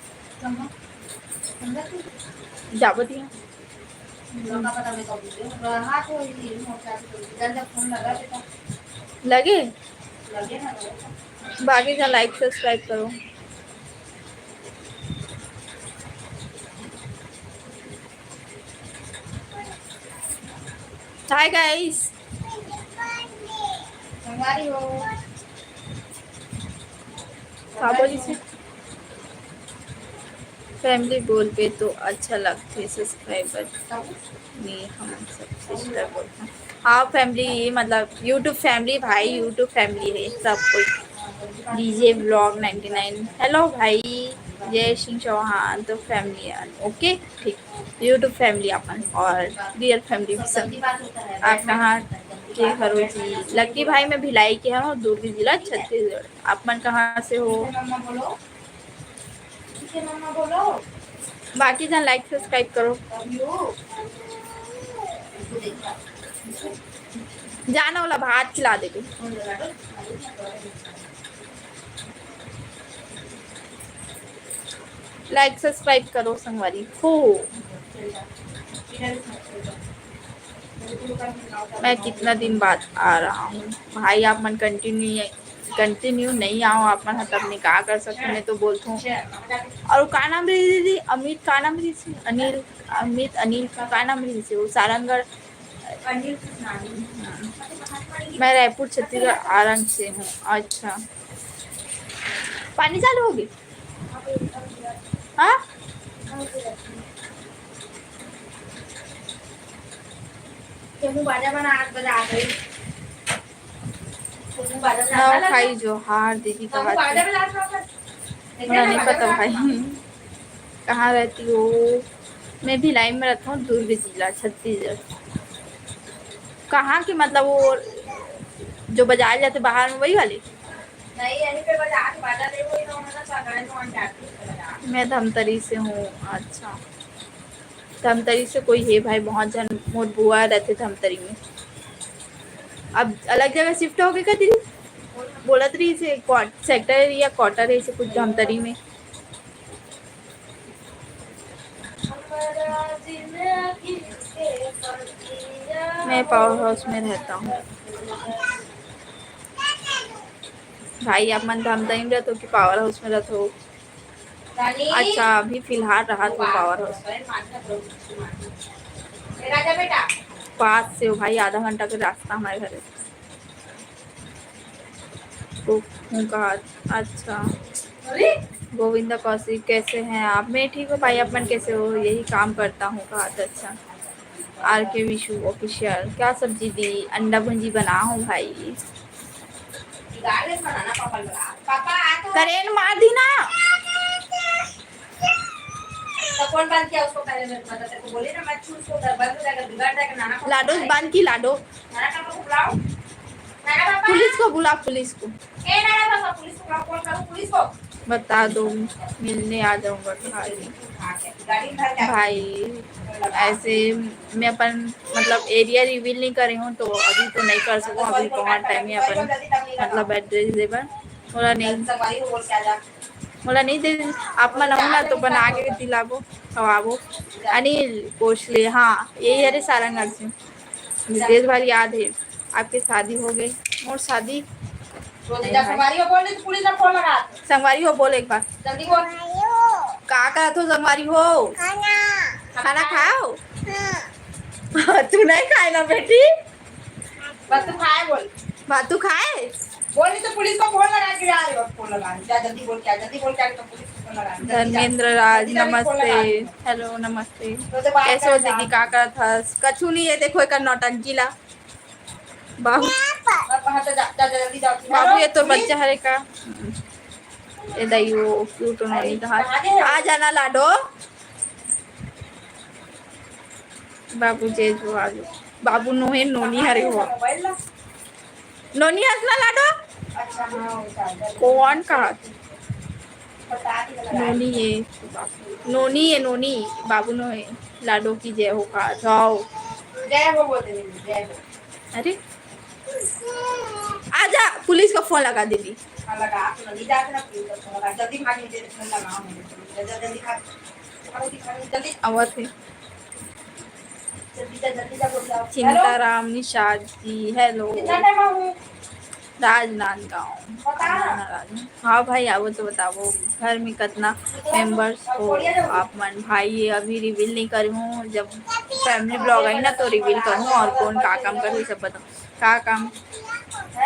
A: जाबो दिया लगे। बाकी का लाइक सब्सक्राइब करो। हाय गाइस, हमारी हो बोली से फैमिली बोल पे तो अच्छा लगते सब्सक्राइबर नहीं, हम सब सिस्टर बोलते हैं। हाँ फैमिली मतलब यूट्यूब फैमिली भाई, यूट्यूब फैमिली है सब कोई। डीजे ब्लॉग 99, हेलो भाई। जय सिंह चौहान तो फैमिली है ओके ठीक। यूट्यूब फैमिली अपन और रियल फैमिली सब। आप कहाँ के हरो जी? लक्की भाई मैं भिलाई के हूँ, दुर्ग जिला छत्तीसगढ़। आप मन कहाँ से हो? बाकी जन लाइक सब्सक्राइब करो। जाना वाला भात खिला दे। लाइक सब्सक्राइब करो संगवारी हो। मैं कितना दिन बाद आ रहा हूँ भाई। आप मन कंटिन्यू नहीं आओ आप मन, तब मैं क्या कर सकते। मैं तो बोलता हूँ। और का नाम रही दीदी? अमित का नाम रही थी? अनिल, अमित अनिल का नाम रही थी वो सारंगढ़। मैं रायपुर छत्तीसगढ़ आरंग से हूँ। अच्छा, पानी चालू होगी? हाँ, नौ खाई जो हार दीदी का बात है। मुझे नहीं पता भाई कहाँ रहती हो। मैं भिलाई में रहता हूँ, दुर्ग जिला छत्तीसगढ़। कहाँ की मतलब वो जो बाजार जाते बाहर में वही वाली? नहीं, यहीं पे बाजार है, वही मैं धमतरी से हूँ। अच्छा, धमतरी से कोई है भाई, बहुत जन मोर बुआ रहते धमतरी में। अब अलग जगह शिफ्ट हो गए क्या दीदी? बोलत रही से सेक्टर या क्वार्टर है से कुछ धमतरी में। मैं पावर हाउस में रहता हूँ। भाई आप मन धमतरी में रहते हो कि पावर हाउस में रहते हो? अच्छा, अभी फिलहाल रहा तो पावर हाउस पास से हो भाई, आधा घंटा का रास्ता हमारे घर का। अच्छा, गोविंदा कौशिक कैसे हैं आप? मैं ठीक हूँ भाई, अपन कैसे हो? यही काम करता हूँ कहा। अच्छा, आर के विशु ऑफिशियल। क्या सब्जी दी? अंडा भुंजी बना हूँ भाई। करेंट मार दी ना। तो कौन बंद किया उसको? पहले मैं बता तेरे को बोली ना, मैं छू उसको बंद हो जाएगा, बिगाड़ जाएगा। नाना को लाडो बंद की, लाडो नाना पापा को बुलाओ। नाना पापा, पुलिस को बुला, पुलिस को। ए नाना पापा, पुलिस को बुलाओ। कॉल करो पुलिस को, बता दो, मिलने आ जाऊंगा भाई। ऐसे मैं अपन मतलब एरिया रिवील नहीं कर रही हूँ, तो अभी तो नहीं कर सकूँ। अभी बहुत टाइम है अपन मतलब एड्रेस दे पर बोला नहीं दे आप मनाऊ ना तो बना के दिलाबो खवाबो। अनिल कोशले, हाँ यही अरे सारंगढ़ से। देश भर याद है आपकी शादी हो गई। और शादी संगवारी हो बोल, पुलिस ने फोन लगा। संगवारी हो बोल एक बार जल्दी बोल। का करत हो संगवारी हो? खाना खाओ। तू नहीं खाए ना बेटी? बस तू खाए बोल। बात तू खाए बोली तो पुलिस को फोन लगा के आ रही हो। फोन लगा जा, जल्दी बोल क्या, जल्दी बोल क्या तो पुलिस को फोन लगा। धर्मेंद्र राज नमस्ते। हेलो नमस्ते, कैसे हो दीदी? का करत हस? कछु नहीं है, देखो एक नौटंकी ला बाबू। बाबू ये तो बच्चा हरे का ये दईओ क्यूट नोनी कहा आ जाना लाडो। बाबू जेज हो आ जाओ। बाबू नोहे नोनी हरे हो। नोनी हंसना लाडो। कौन कहा? नोनी है, नोनी है नोनी। बाबू नो है लाडो की जय हो कहा जाओ। जय हो बोलते जय हो। अरे आजा, पुलिस को फोन लगा दीदी। लगा तो नहीं जाते ना, पुलिस को फोन लगा जल्दी भागने दे, फोन लगाओ मुझे जल्दी भाग जल्दी आवत है। चिंताराम निषाद जी हेलो। राजनांदगांव। हाँ भाई आओ तो बताओ घर में कितना मेंबर्स हो आप मन? भाई ये अभी रिवील नहीं करी हूँ, जब फैमिली ब्लॉग आई ना तो रिवील करूँ। और कौन का काम कर सब बताओ। का काम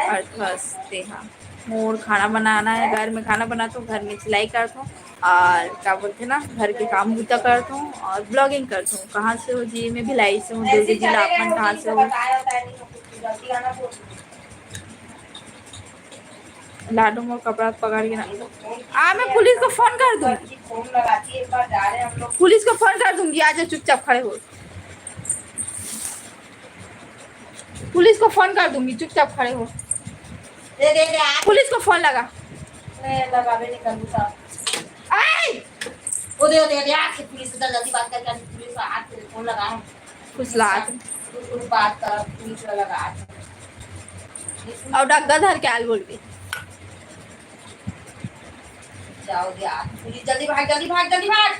A: अर्थवस्थे हाँ मोर खाना बनाना है, घर में खाना बनाता हूँ, घर में सिलाई करता हूँ और क्या बोलते हैं ना घर के काम बूता करता हूँ और ब्लॉगिंग करता हूँ। कहाँ से हो जी? मैं भिलाई से हूँ, दुर्ग जिला। अपन कहाँ से हो? लाडो में कपड़ा पकड़ के ना मैं पुलिस को फोन कर दूंगी। पुलिस को फोन कर दूंगी, आ जाओ चुपचाप खड़े हो। पुलिस को फोन कर दूंगी, चुपचाप खड़े हो। पुलिस को फोन लगा। पुलिस से जल्दी बात करके पुलिस आज फोन लगा कुछ लात बात कर पुलिस लगा और डग्गा धर के आल बोल के जाओ दे पुलिस जल्दी भाग जल्दी भाग जल्दी भाग।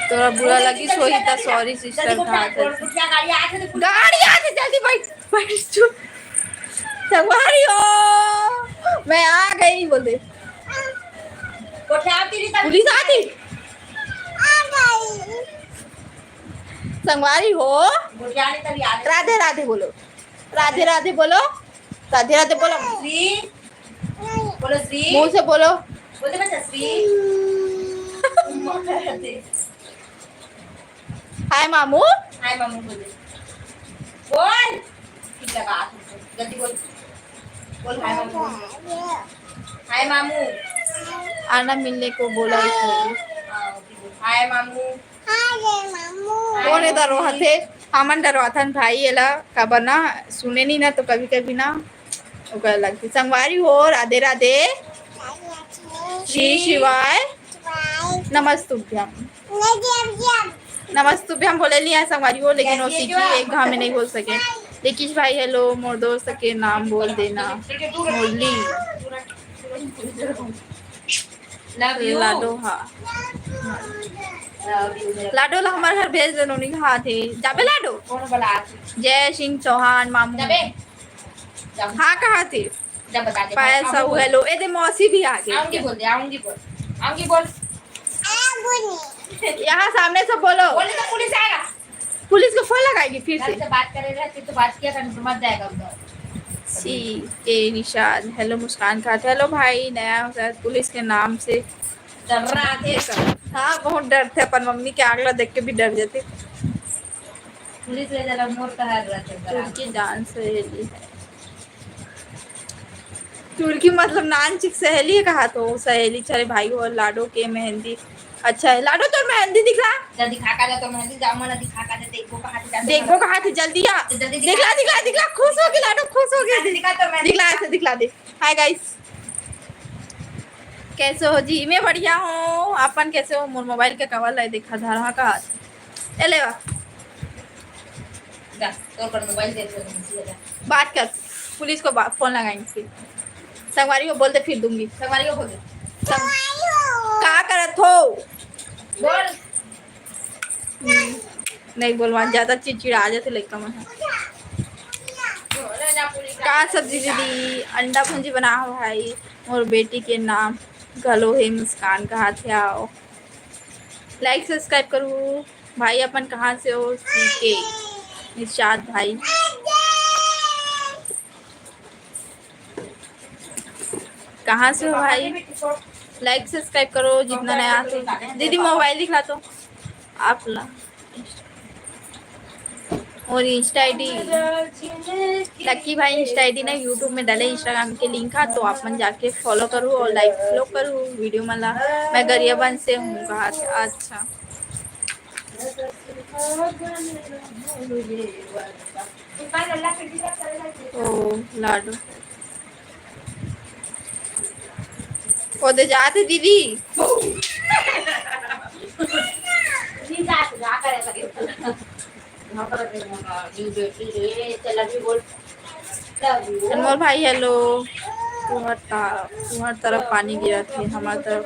A: तोरा बुरा लगी सोही था, सॉरी सिस्टर था। गाड़ी आ जल्दी बैठ बैठ चुप। संगवारी हो मैं आ गई बोल दे। पुलिस आती संगवारी हो। राधे राधे बोलो। राधे राधे बोलो, राधे राधे बोलो।
B: श्री बोलो, श्री
A: मुंह से बोलो।
B: बोलते बच्चा श्री।
A: हाय मामू।
B: हाय मामू बोले, बोल ठीक लगा जल्दी बोल, बोल हाय मामू, हाय मामू।
A: आना मिलने को बोला इसने।
B: हाय मामू,
A: कौन है दरवाजा थे? हमन दरवाजा भाई एला कबर ना सुने नहीं ना तो कभी कभी ना ओकर लगती संगवारी हो। राधे राधे, श्री शिवाय, नमस्तुभ्यम। नमस्तुभ्यम बोले लिया संगवारी हो, लेकिन वो सीखी एक घाव में नहीं बोल सके। लेकिन भाई हेलो मोर दोस्त के नाम बोल देना। मुरली लाडो हाँ लाडो ला हमारे घर भेज दे नोनी कहा थे जाबे लाडो।
B: कौन बोला?
A: जय सिंह चौहान मामू।
B: जाबे
A: हाँ कहा थे?
B: जब बता दे।
A: पायल साहू हेलो ए दे मौसी भी आ गई।
B: आऊंगी बोल दे, आऊंगी बोल, आऊंगी बोल।
A: यहाँ सामने से बोलो।
B: बोले तो पुलिस आएगा।
A: पुलिस को फोन लगाएगी फिर से।
B: बात करेगा तो बात किया था तो मत जाएगा उधर।
A: सी के निशाद हेलो मुस्कान खाते हेलो भाई नया शायद पुलिस के नाम से
B: डर रहा थे।
A: हाँ बहुत डरते अपन मम्मी के आगला देख के भी डर जाते।
B: पुलिस ले जरा मोर का हाथ रहते
A: तुर्की जान सहेली है। तुर्की मतलब नानचिक सहेली है कहा तो सहेली चले भाई हो। लाडो के मेहंदी अच्छा है। लाडो तो मेहंदी दिखला
B: जल्दी खा का तो मेहंदी जाम ना दिखा का देखो कहां से
A: देखो कहा थे जल्दी आ दिखला दिखला दिखला खुश हो गई लाडो खुश हो गई।
B: दिखा तो मैं
A: दिखला ऐसे दिखला दे। हाय गाइस कैसे हो जी? मैं बढ़िया हूँ अपन कैसे हो? मोर मोबाइल के कवर लाई देखा धरा का हाथ ले वा
B: जा तो पर मोबाइल दे दे
A: बात कर। पुलिस को फोन लगाएंगे फिर संगवारी को बोलते फिर दूंगी।
B: संगवारी को बोल दे
A: का करत हो
B: बोल।
A: नहीं बोलवा ज्यादा चिड़चिड़ा आ जाते लड़का में। का सब्जी दीदी अंडा भुंजी बना हो भाई और बेटी के नाम गलो है मुस्कान कहा थे। आओ लाइक सब्सक्राइब करूँ भाई। अपन कहाँ से हो? सीके निशाद भाई कहाँ से हो भाई? लाइक सब्सक्राइब करो जितना नया तो। दीदी मोबाइल दिखला तो आप ला और इंस्टा आईडी लक्की भाई इंस्टा आईडी ना यूट्यूब में डाले इंस्टाग्राम के लिंक है तो आप मन जाके फॉलो करूँ और लाइक फॉलो करूँ वीडियो मला। मैं गरियाबंद से हूँ कहा से। अच्छा ओ लाडो वो दे जाते दीदी अनमोल भाई हेलो। तुम्हार तरफ पानी गिरा थे हमारे तरफ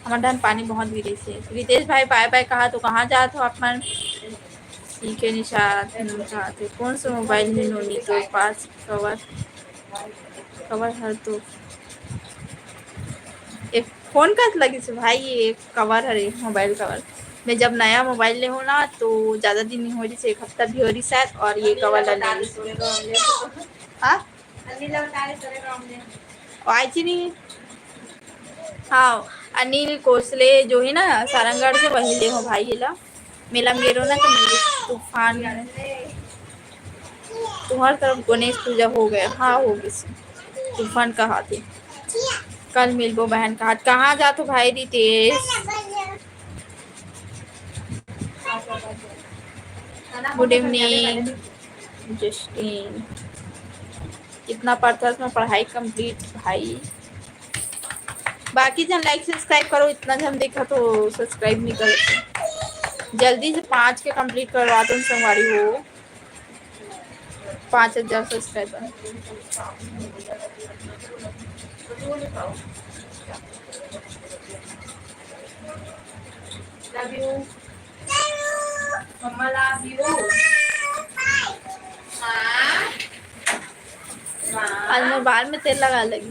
A: हमारे धान पानी बहुत गिरे से। रितेश भाई बाय बाय कहा तो कहाँ जात हो अपन? ठीक है निशात थे कौन सा मोबाइल है नोनी तो पास कवर कवर हर तो एक फोन का लगी से भाई ये कवर है मोबाइल कवर। मैं जब नया मोबाइल ले हो ना तो ज़्यादा दिन नहीं हो रही से एक हफ्ता भी हो रही शायद और ये कवर ले हाँ आई थी नहीं। हाँ अनिल कोसले जो है ना सारंगढ़ से वही ले हो भाई ये ला मेला मेरो ना तो मेरे तूफान तुम्हारी तरफ गणेश पूजा हो गया। हाँ हो गई तूफान कहा थे कल मिलबो बहन का हाथ कहाँ जा तो भाई रितेश। गुड इवनिंग जस्टिन कितना पढ़ता है पढ़ाई कंप्लीट भाई। बाकी जन लाइक सब्सक्राइब करो इतना जन देखा तो सब्सक्राइब नहीं करते। जल्दी से 5 के कंप्लीट करवा दो संगवारी हो 5000 subscriber.
B: Love you mumma love you.
A: आज मोर बाल में तेल लगा लगी।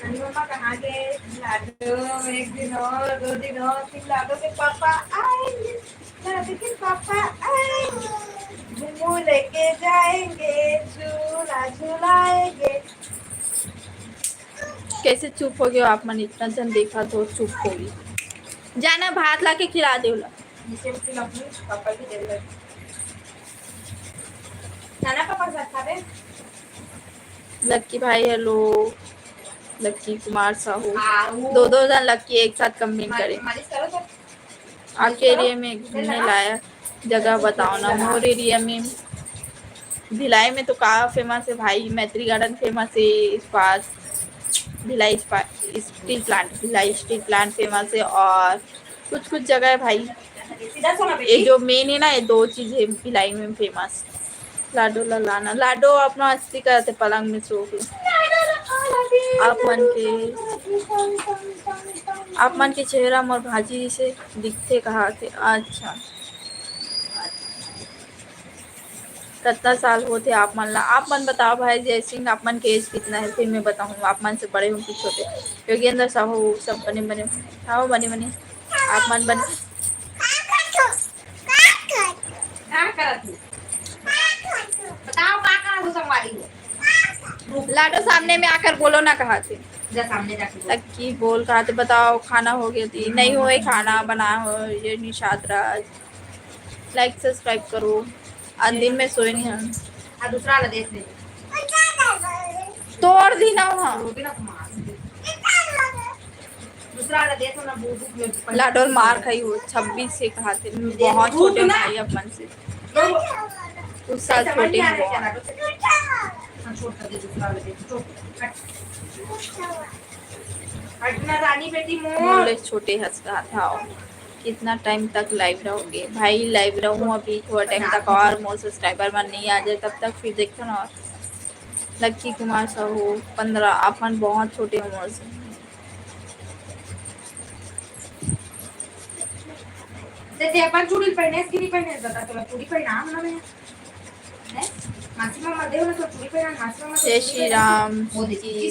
B: अरे मम्मा कहाँ गए? लाडो, एक दिन और, 2 दिन और, फिर लाडो के पापा आएंगे, लाडो के पापा आएंगे, झुमू लेके जाएंगे, झूला झुलाएंगे।
A: कैसे चुप हो गए आप? मन इतना जन देखा तो चुप हो गई। जाना भात ला के खिला दे बोला।
B: नीचे फिर अपने पापा की दे दे। नाना पापा के साथ खाते?
A: लक्की भाई हेलो, लक्की कुमार साहू,
B: आओ।
A: दो जन लक्की एक साथ कमेंट करे।
B: मालिश करो तो।
A: आपके एरिया में घूमने लायक जगह बताओ ना। मोर एरिया में भिलाई में तो कहाँ फेमस है भाई? मैत्री गार्डन फेमस है, इस पास Bhilai steel plant, Bhilai steel plant famous है, और कुछ कुछ जगह है भाई।
B: सीधा सोना
A: ये
B: बेटी।
A: जो मेन है ना, ये 2 चीज है भिलाई में फेमस। लाडो लाना, लाडो अपना हस्ती करते पलंग में सो के। आप मन के चेहरा मोर भाजी से दिखते कहा थे? अच्छा, कितना साल होते आप मन ला? आप मन बताओ भाई जय सिंह, आप मन के एज कितना है? फिर मैं बताऊँ आप मन से बड़े हो कि छोटे। योगेंद्र साहू सब बने बने आओ, बने बने आप मन बने।
B: क्या करत तू? बताओ क्या करत तू संगवारी हो?
A: लाडो सामने में आकर बोलो ना कहा थे।
B: जा सामने जाके बोल।
A: लक्की बोल कहा थे बताओ खाना हो गया थी? नहीं हुए खाना बना हो। ये निशाद राज, लाइक सब्सक्राइब करो। आज दिन में सोए नहीं हम।
B: आ दूसरा वाला देख ले।
A: तोड़ दी ना वहाँ।
B: रोटी ना मार। दूसरा वाला देखो ना बूबू में।
A: लाडो मार खाई हो 26 से कहा थे। बहुत छोटे भाई अपन से, कुछ साल छोटे हैं बहुत।
B: छोड़ कर दे दूसरा वाला देख। छोड़ हटना रानी बेटी मोर।
A: बोले छोटे हंस कहा था। कितना टाइम तक लाइव रहोगे भाई? लाइव रहूँ अभी थोड़ा टाइम तक और, मोर सब्सक्राइबर मन नहीं आ जाए तब तक, फिर देखो ना। और लक्की कुमार साहू 15, अपन बहुत छोटे हो मोर से।
B: ते अपन चूड़ी पहने की नहीं पहने बता। तो चूड़ी पहना हमने में है मासीमा मत देव ना। तो चूड़ी पहना मासीमा मत।
A: जय श्री राम
B: वो देखिए
A: की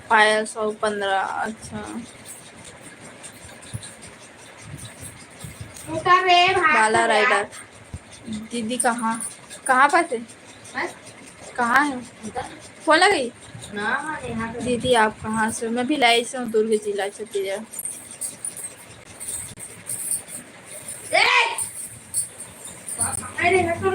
A: पायल 115। अच्छा,
B: उतर रे भाग।
A: बाला राइडर दीदी कहाँ कहाँ पर थे? कहाँ है? फोन लगी
B: ना नेहा पे।
A: दीदी आप कहाँ से? मैं भिलाई से हूँ, दुर्ग जिला छत्तीसगढ़।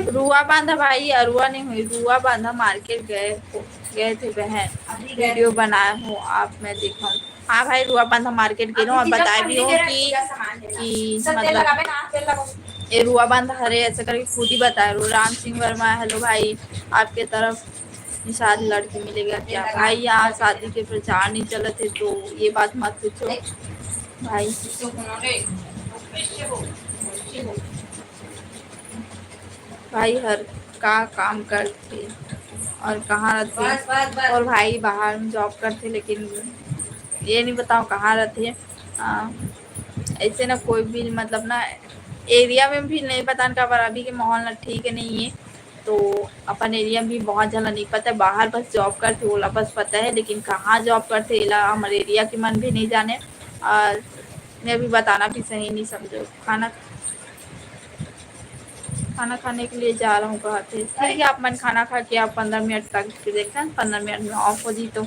A: रुआ बांधा भाई, अरुआ नहीं हुई, रुआ बांधा। मार्केट गए थे बहन, वीडियो बनाया हूँ आप, मैं देखा हूँ। हाँ भाई, रुआ बांधा मार्केट गई और बताया भी हूँ कि मतलब ये रुआ बांधा हरे ऐसे करके खुद ही बताया। राम सिंह वर्मा हेलो भाई, आपके तरफ निषाद लड़की मिलेगा क्या भाई? यहाँ शादी के प्रचार नहीं चले थे तो ये बात मत पूछो भाई। भाई हर का काम करते और कहाँ रहते? और भाई बाहर में जॉब करते, लेकिन ये नहीं बताओ कहाँ रहते। ऐसे ना कोई भी मतलब ना एरिया में भी नहीं पता का, पर अभी के माहौल ना ठीक है नहीं है तो अपन एरिया में भी बहुत ज़्यादा नहीं पता है। बाहर बस जॉब करते ओला बस पता है, लेकिन कहाँ जॉब करते इला हमारे एरिया के मन भी नहीं जाने, और मैं अभी बताना भी सही नहीं समझो। खाना खाने के लिए जा रहा हूँ कहा थे। ठीक है आप मन खाना खा के आप 15 मिनट तक फिर देखते हैं। 15 मिनट में ऑफ हो जी। तो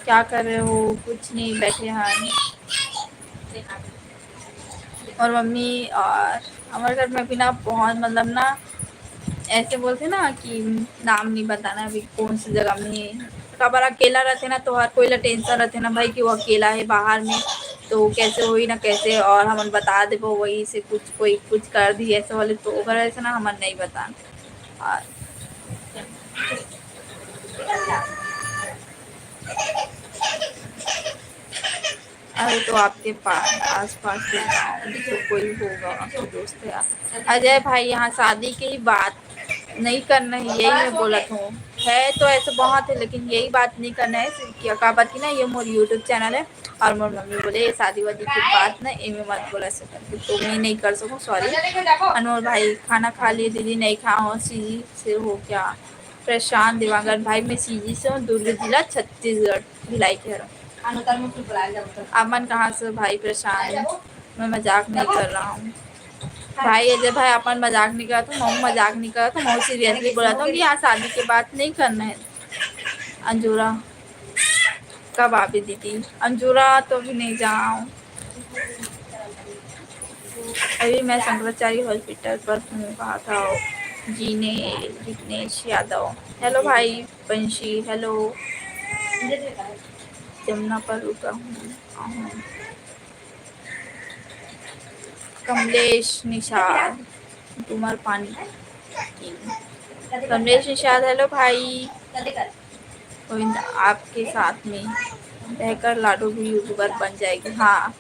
A: क्या कर रहे हो? कुछ नहीं, बैठे हैं। और मम्मी और हमारे घर में भी ना बहुत मतलब ना ऐसे बोलते ना कि नाम नहीं बताना अभी कौन सी जगह में। कबर अकेला रहते ना तो हर कोई ला टेंशन रहते ना भाई कि वो अकेला है बाहर में, तो कैसे हुई ना कैसे, और हम बता दे वो वही से कुछ कोई कुछ कर दी ऐसे वाले, तो अगर ऐसे ना हम नहीं बताना। और अरे तो आपके पास आस पास के गाँव में तो कोई होगा आपके दोस्त है? अजय भाई यहाँ शादी की ही बात नहीं करना है, यही मैं बोला हूँ। है तो ऐसे बहुत है, लेकिन यही बात नहीं करना है। क्या कहा बात की ना, ये मोर यूट्यूब चैनल है और मोर मम्मी बोले ये शादी वादी की बात ना इनमें मत बोला ऐसे करके, तो मैं नहीं कर सकूँ, सॉरी। अनमोल भाई खाना खा लिए? दीदी नहीं खा हो, सीजी से हो क्या? प्रशांत दिवाकर भाई, मैं सीजी से हूँ, दुर्ग जिला छत्तीसगढ़, भिलाई के हूँ। अमन कहाँ से भाई? प्रशांत, मैं मजाक नहीं कर रहा हूँ भाई। अजय भाई अपन मजाक नहीं करा था, मैं मजाक नहीं करा था, मैं सीरियसली बोला था कि यहाँ शादी के बाद नहीं करना है। अंजुरा कब आवे दीदी? अंजुरा तो भी नहीं जाऊँ अभी, मैं शंकराचार्य हॉस्पिटल पर हूँ। कहा था जीने जिग्नेश यादव। हेलो भाई बंशी, हेलो। जमुना पर रुका हूँ। कमलेश निषाद, डूमर पानी। कमलेश निषाद, हेलो भाई। गोविंद, आपके साथ में रहकर लाडो भी यूट्यूबर बन जाएगी। हाँ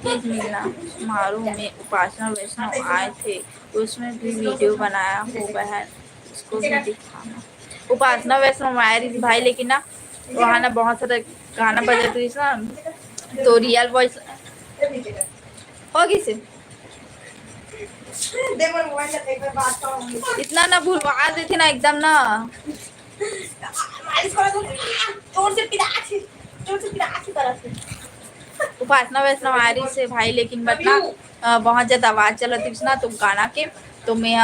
A: प्लीज मिलना। समारोह में उपासना वैष्णव आए थे, उसमें भी वीडियो बनाया हो बहन, उसको भी दिखाना। उपासना वैष्णव आए रही थी भाई, लेकिन ना वहाँ ना बहुत सारा गाना बजा रही थी ना, तो रियल वॉइस होगी से इतना ना भूलवा देती ना एकदम ना। उपासना वैष्णव आ रही से भाई, लेकिन बट ना बहुत ज्यादा आवाज चल रही थी ना, तो गाना के तो मैं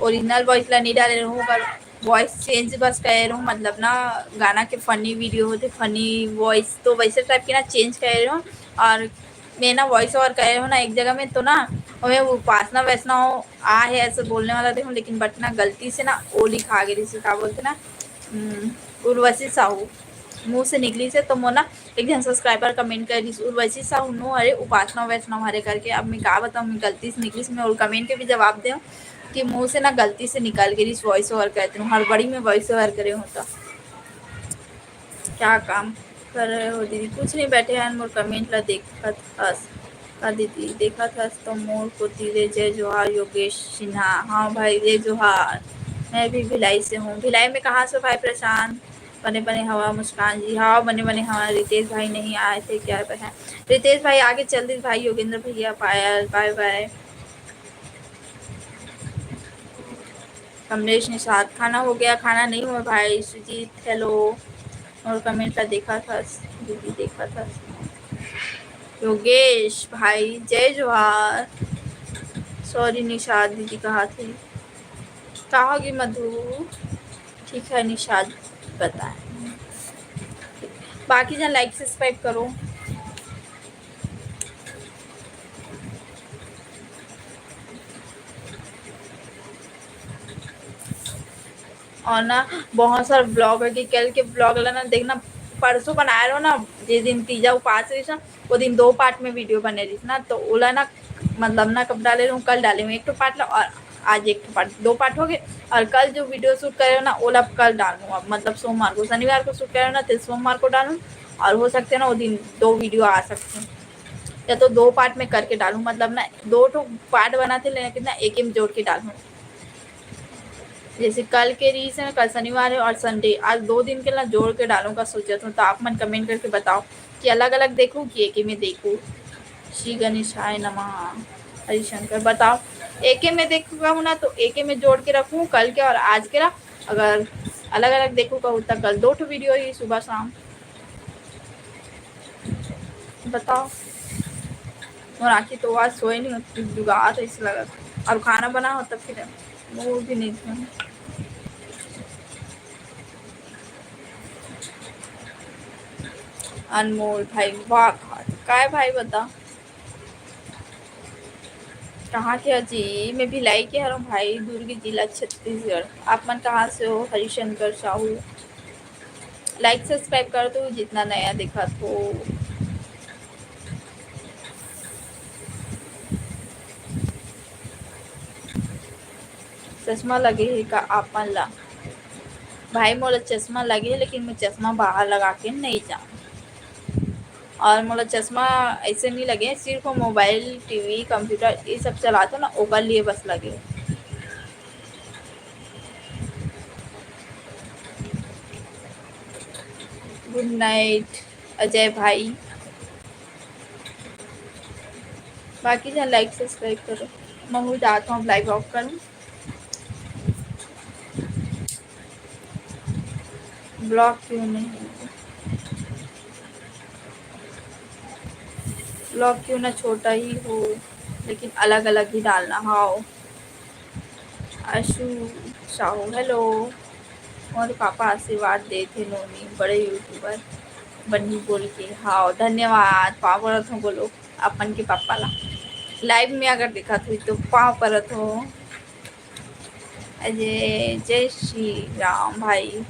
A: ओरिजिनल वॉइस ला नहीं डाल रही हूँ, पर वॉइस चेंज बस कर रही हूँ। मतलब ना गाना के फनी वीडियो होते, फनी वॉइस तो वैसे टाइप की ना चेंज कर रही हूँ। और मैं ना वॉइस ओवर कर रही हूँ ना एक जगह में, तो ना मैं उपासना वैष्णव आ है ऐसे बोलने वाला देखूँ, लेकिन बट ना गलती से ना ओ लिखा गई थी, क्या बोलते ना उर्वशी साहू मुंह से निकली से, तो मो ना एक जन सब्सक्राइबर कमेंट कर रही उर्वशी साहू नो अरे उपासना वैष्णव हरे करके। अब मैं क्या बताऊँ, मैं गलती से निकली, मैं कमेंट के भी जवाब दूँ कि मुंह से ना गलती से निकल गई वॉइस ओवर कहती हूँ, हड़बड़ी में वॉइस ओवर करे हूँ। तो क्या काम कर रहे हो दीदी? कुछ नहीं, बैठे हैं मोर कमेंट ला देखत हस का दीदी देखत हस तो मोर को तिले जय जोहार योगेश सिन्हा। हाँ भाई जय जोहार। मैं भी भिलाई से हूँ। भिलाई में कहाँ से भाई? प्रशांत। बने बने हवा मुस्कान जी, हाँ बने बने हवा। रितेश भाई नहीं आए थे क्या बहन? रितेश भाई आगे चल दी भाई। योगेंद्र भैया पायल बाय बाय। कमलेश निषाद, खाना हो गया? खाना नहीं हुआ भाई। सुजीत हेलो, और कमेंट ला देखा था दीदी, देखा था। योगेश भाई जय जोहार। सॉरी निषाद दीदी कहा थी, कहोगी मधु? ठीक है निषाद बताए। बाकी जन लाइक सब्सक्राइब करो। और ना बहुत सारा ब्लॉग है कि कल के ब्लॉग ना देखना, परसों बनाया रहो ना, जिस दिन तीजा उपास रही ना, वो दिन 2 पार्ट में वीडियो बने रही ना, तो ओला ना मतलब ना कब डाले रहूँ, कल डाले हूँ 1 पार्ट ला, और आज 1 पार्ट, 2 पार्ट हो गए। और कल जो वीडियो शूट करे हो ना ओला कल डालूँ, अब मतलब सोमवार को, शनिवार को शूट करे ना तो सोमवार को डालूँ, और हो सकते हैं ना वो दिन 2 वीडियो आ सकते हैं, या तो 2 पार्ट में करके डालूँ। मतलब ना 2 पार्ट बनाते लेकिन ना एक में जोड़ के डालूँ। जैसे कल के रीस है, कल शनिवार है और संडे, आज 2 दिन के ना जोड़ के डालूंगा सोचा था। तो आप मन कमेंट करके बताओ कि अलग अलग देखूँ कि एक ही में देखूँ। श्री गणेशाय नमः। हरिशंकर बताओ, एक ही में देखूंगा हूँ ना तो एक ही में जोड़ के रखूँ कल के और आज के ना, अगर अलग अलग देखूँगा तो कल 2 वीडियो ही सुबह शाम। बताओ। और आखिर तो आज सोए नहीं, जुगाड़ तो इस लगा, और खाना बना हो तब फिर वो भी नहीं था। अनमोल भाई वाह, काय भाई बता कहाँ के? अजी मैं भिलाई के हूँ भाई, दुर्ग जिला छत्तीसगढ़। आप मन कहाँ से हो? हरिशंकर साहू। लाइक सब्सक्राइब कर दो जितना नया देखा तो। चश्मा लगे है का आप मन ला? भाई मोला चश्मा लगे है, लेकिन मैं चश्मा बाहर लगा के नहीं जाऊँ, और मोला चश्मा ऐसे नहीं लगे, सिर्फ मोबाइल टीवी कंप्यूटर ये सब चलाते ना ओकर लिए बस लगे। गुड नाइट अजय भाई। बाकी जन लाइक सब्सक्राइब करो। मैं जाता हूँ, लाइव ऑफ करूँ। ब्लॉक क्यों नहीं, ब्लॉक क्यों ना छोटा ही हो, लेकिन अलग अलग ही डालना। हाँ आशु साहू हेलो। और पापा आशीर्वाद दे थे नोनी बड़े यूट्यूबर बन्नी बोल के। हाँ धन्यवाद। पाँव परत हो बोलो अपन के पापा ला लाइव में अगर देखा तो पाँव परत हो। अजय जय श्री राम भाई।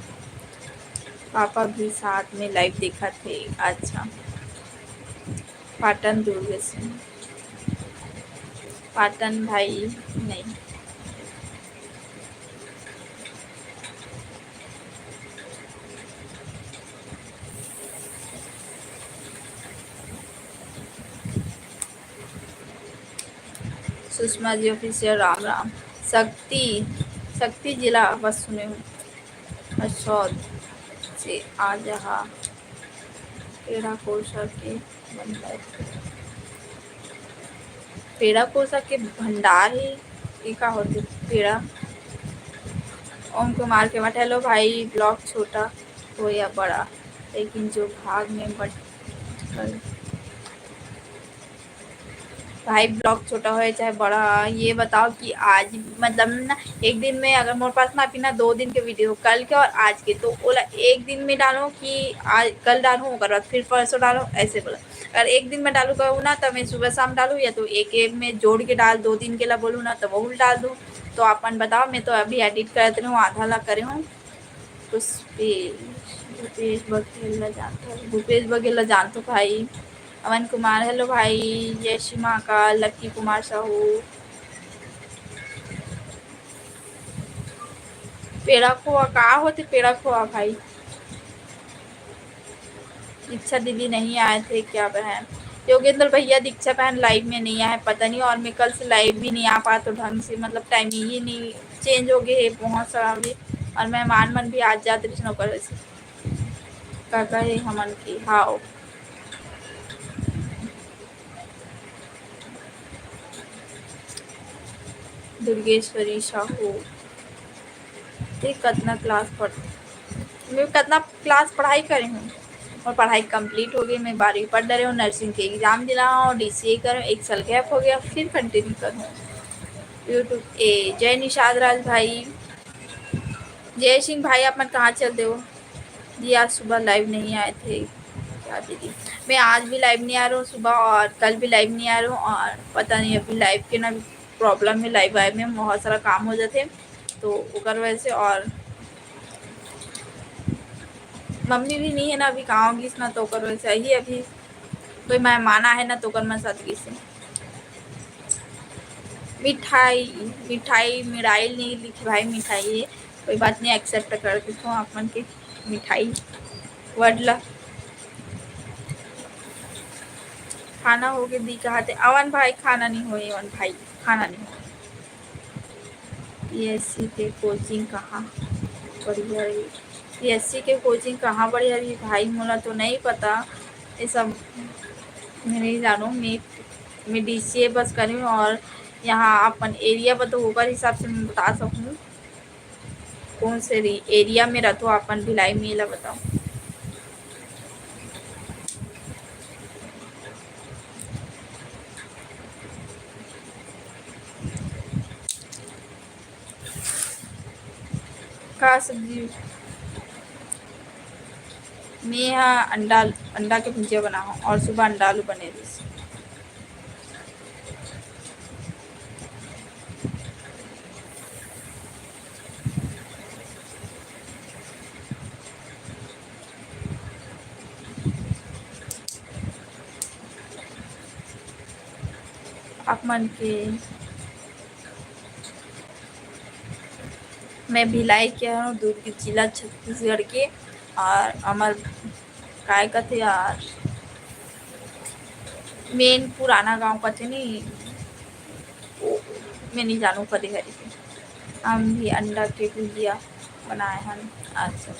A: पापा भी साथ में लाइव देखा थे। अच्छा पाटन दुर्ग से। पाटन भाई नहीं। सुषमा जी ऑफिसियल राम राम। शक्ति शक्ति जिला बस सुने हूँ। अशोक से आ जहा पेड़ा कोसा के भंडार। पेड़ा कोसा के भंडार ही ये का होते पेड़ा। ओम कुमार के मठ हेलो भाई। ब्लॉग छोटा हो या बड़ा, लेकिन जो भाग में बट भाई ब्लॉग छोटा हो चाहे बड़ा, ये बताओ कि आज मतलब ना एक दिन में अगर मोर पास ना अपना 2 दिन के वीडियो कल के और आज के, तो बोला एक दिन में डालो कि आज कल डालूँ ओकर बाद फिर परसों डालो, ऐसे बोला। अगर एक दिन में डालू कहूँ ना तो मैं सुबह शाम डालूँ, या तो एक में जोड़ के डाल 2 दिन के लिए बोलूँ ना तो वो डाल दूँ। तो अपन बताओ, मैं तो अभी एडिट करते रहूँ, आधा ला करे हूँ। भूपेश बघेल जानता हूँ। भूपेश बघेल जानता हूँ भाई। अमन कुमार हेलो भाई। जय श्री महाकाल। लक्की कुमार साहू। पेड़ा खोआ कहा होते पेड़ा खोआ भाई। दीक्षा दीदी नहीं आए थे क्या बहन। योगेंद्र भैया दीक्षा बहन लाइव में नहीं आए पता नहीं, और मैं कल से लाइव भी नहीं आ पा तो ढंग से, मतलब टाइमिंग ही नहीं चेंज हो गए है बहुत सारा भी। और मेहमान मन भी आज जाते नौकर से काका है हमन की। हाँ दुर्गेश्वरी साहू। कितना क्लास पढ़ मैं कितना क्लास पढ़ाई करी हूँ, और पढ़ाई कंप्लीट हो गई। मैं 12वीं पढ़ रही हूँ, नर्सिंग के एग्ज़ाम दिला हूँ, DCA करूँ, 1 साल गैप हो गया, फिर कंटिन्यू करूँ यूट्यूब। जय निषाद राज भाई। जय सिंह भाई आप मत कहाँ चलते हो जी। आज सुबह लाइव नहीं आए थे क्या दीदी। मैं आज भी लाइव नहीं आ रहा हूँ सुबह, और कल भी लाइव नहीं आ रहा हूँ, और पता नहीं अभी लाइव के ना प्रॉब्लम है। लाइव आए में बहुत सारा काम हो जाते तो ओकर वजह से, और मम्मी भी नहीं है ना अभी कहाँ होगी ना, तो ओकर वजह से ही अभी कोई मेहमान है ना तो ओकर मैं सादगी से। मिठाई मिठाई मिराइल नहीं लिखी भाई, मिठाई है कोई बात नहीं, एक्सेप्ट कर देता हूँ आप मन की मिठाई वर्ड ला। खाना हो गया दी कहा थे अवन भाई। खाना नहीं हुए अवन भाई, खाना नहीं हुआ। PSC के कोचिंग कहाँ बढ़िया रही। PSC के कोचिंग कहाँ बढ़िया रही भाई, मोला तो नहीं पता ये सब, मैं नहीं जानू। मैं DCA बस करी हूँ, और यहाँ अपन एरिया पर तो होकर हिसाब से मैं बता सकूँ कौन से एरिया में रहते हो अपन भिलाई मेला बताओ। का सब्जी मैं यहाँ अंडा अंडा के भुजिया बना हूँ, और सुबह अंडा आलू बने थे। आप मन के मैं भिलाई के हूँ, दुर्ग जिला छत्तीसगढ़ के, और अमर काय का थे यार मेन पुराना गांव का थे नहीं वो, मैं नहीं जानू कदे हरी के। हम भी अंडा के भुजिया बनाए हैं। अच्छा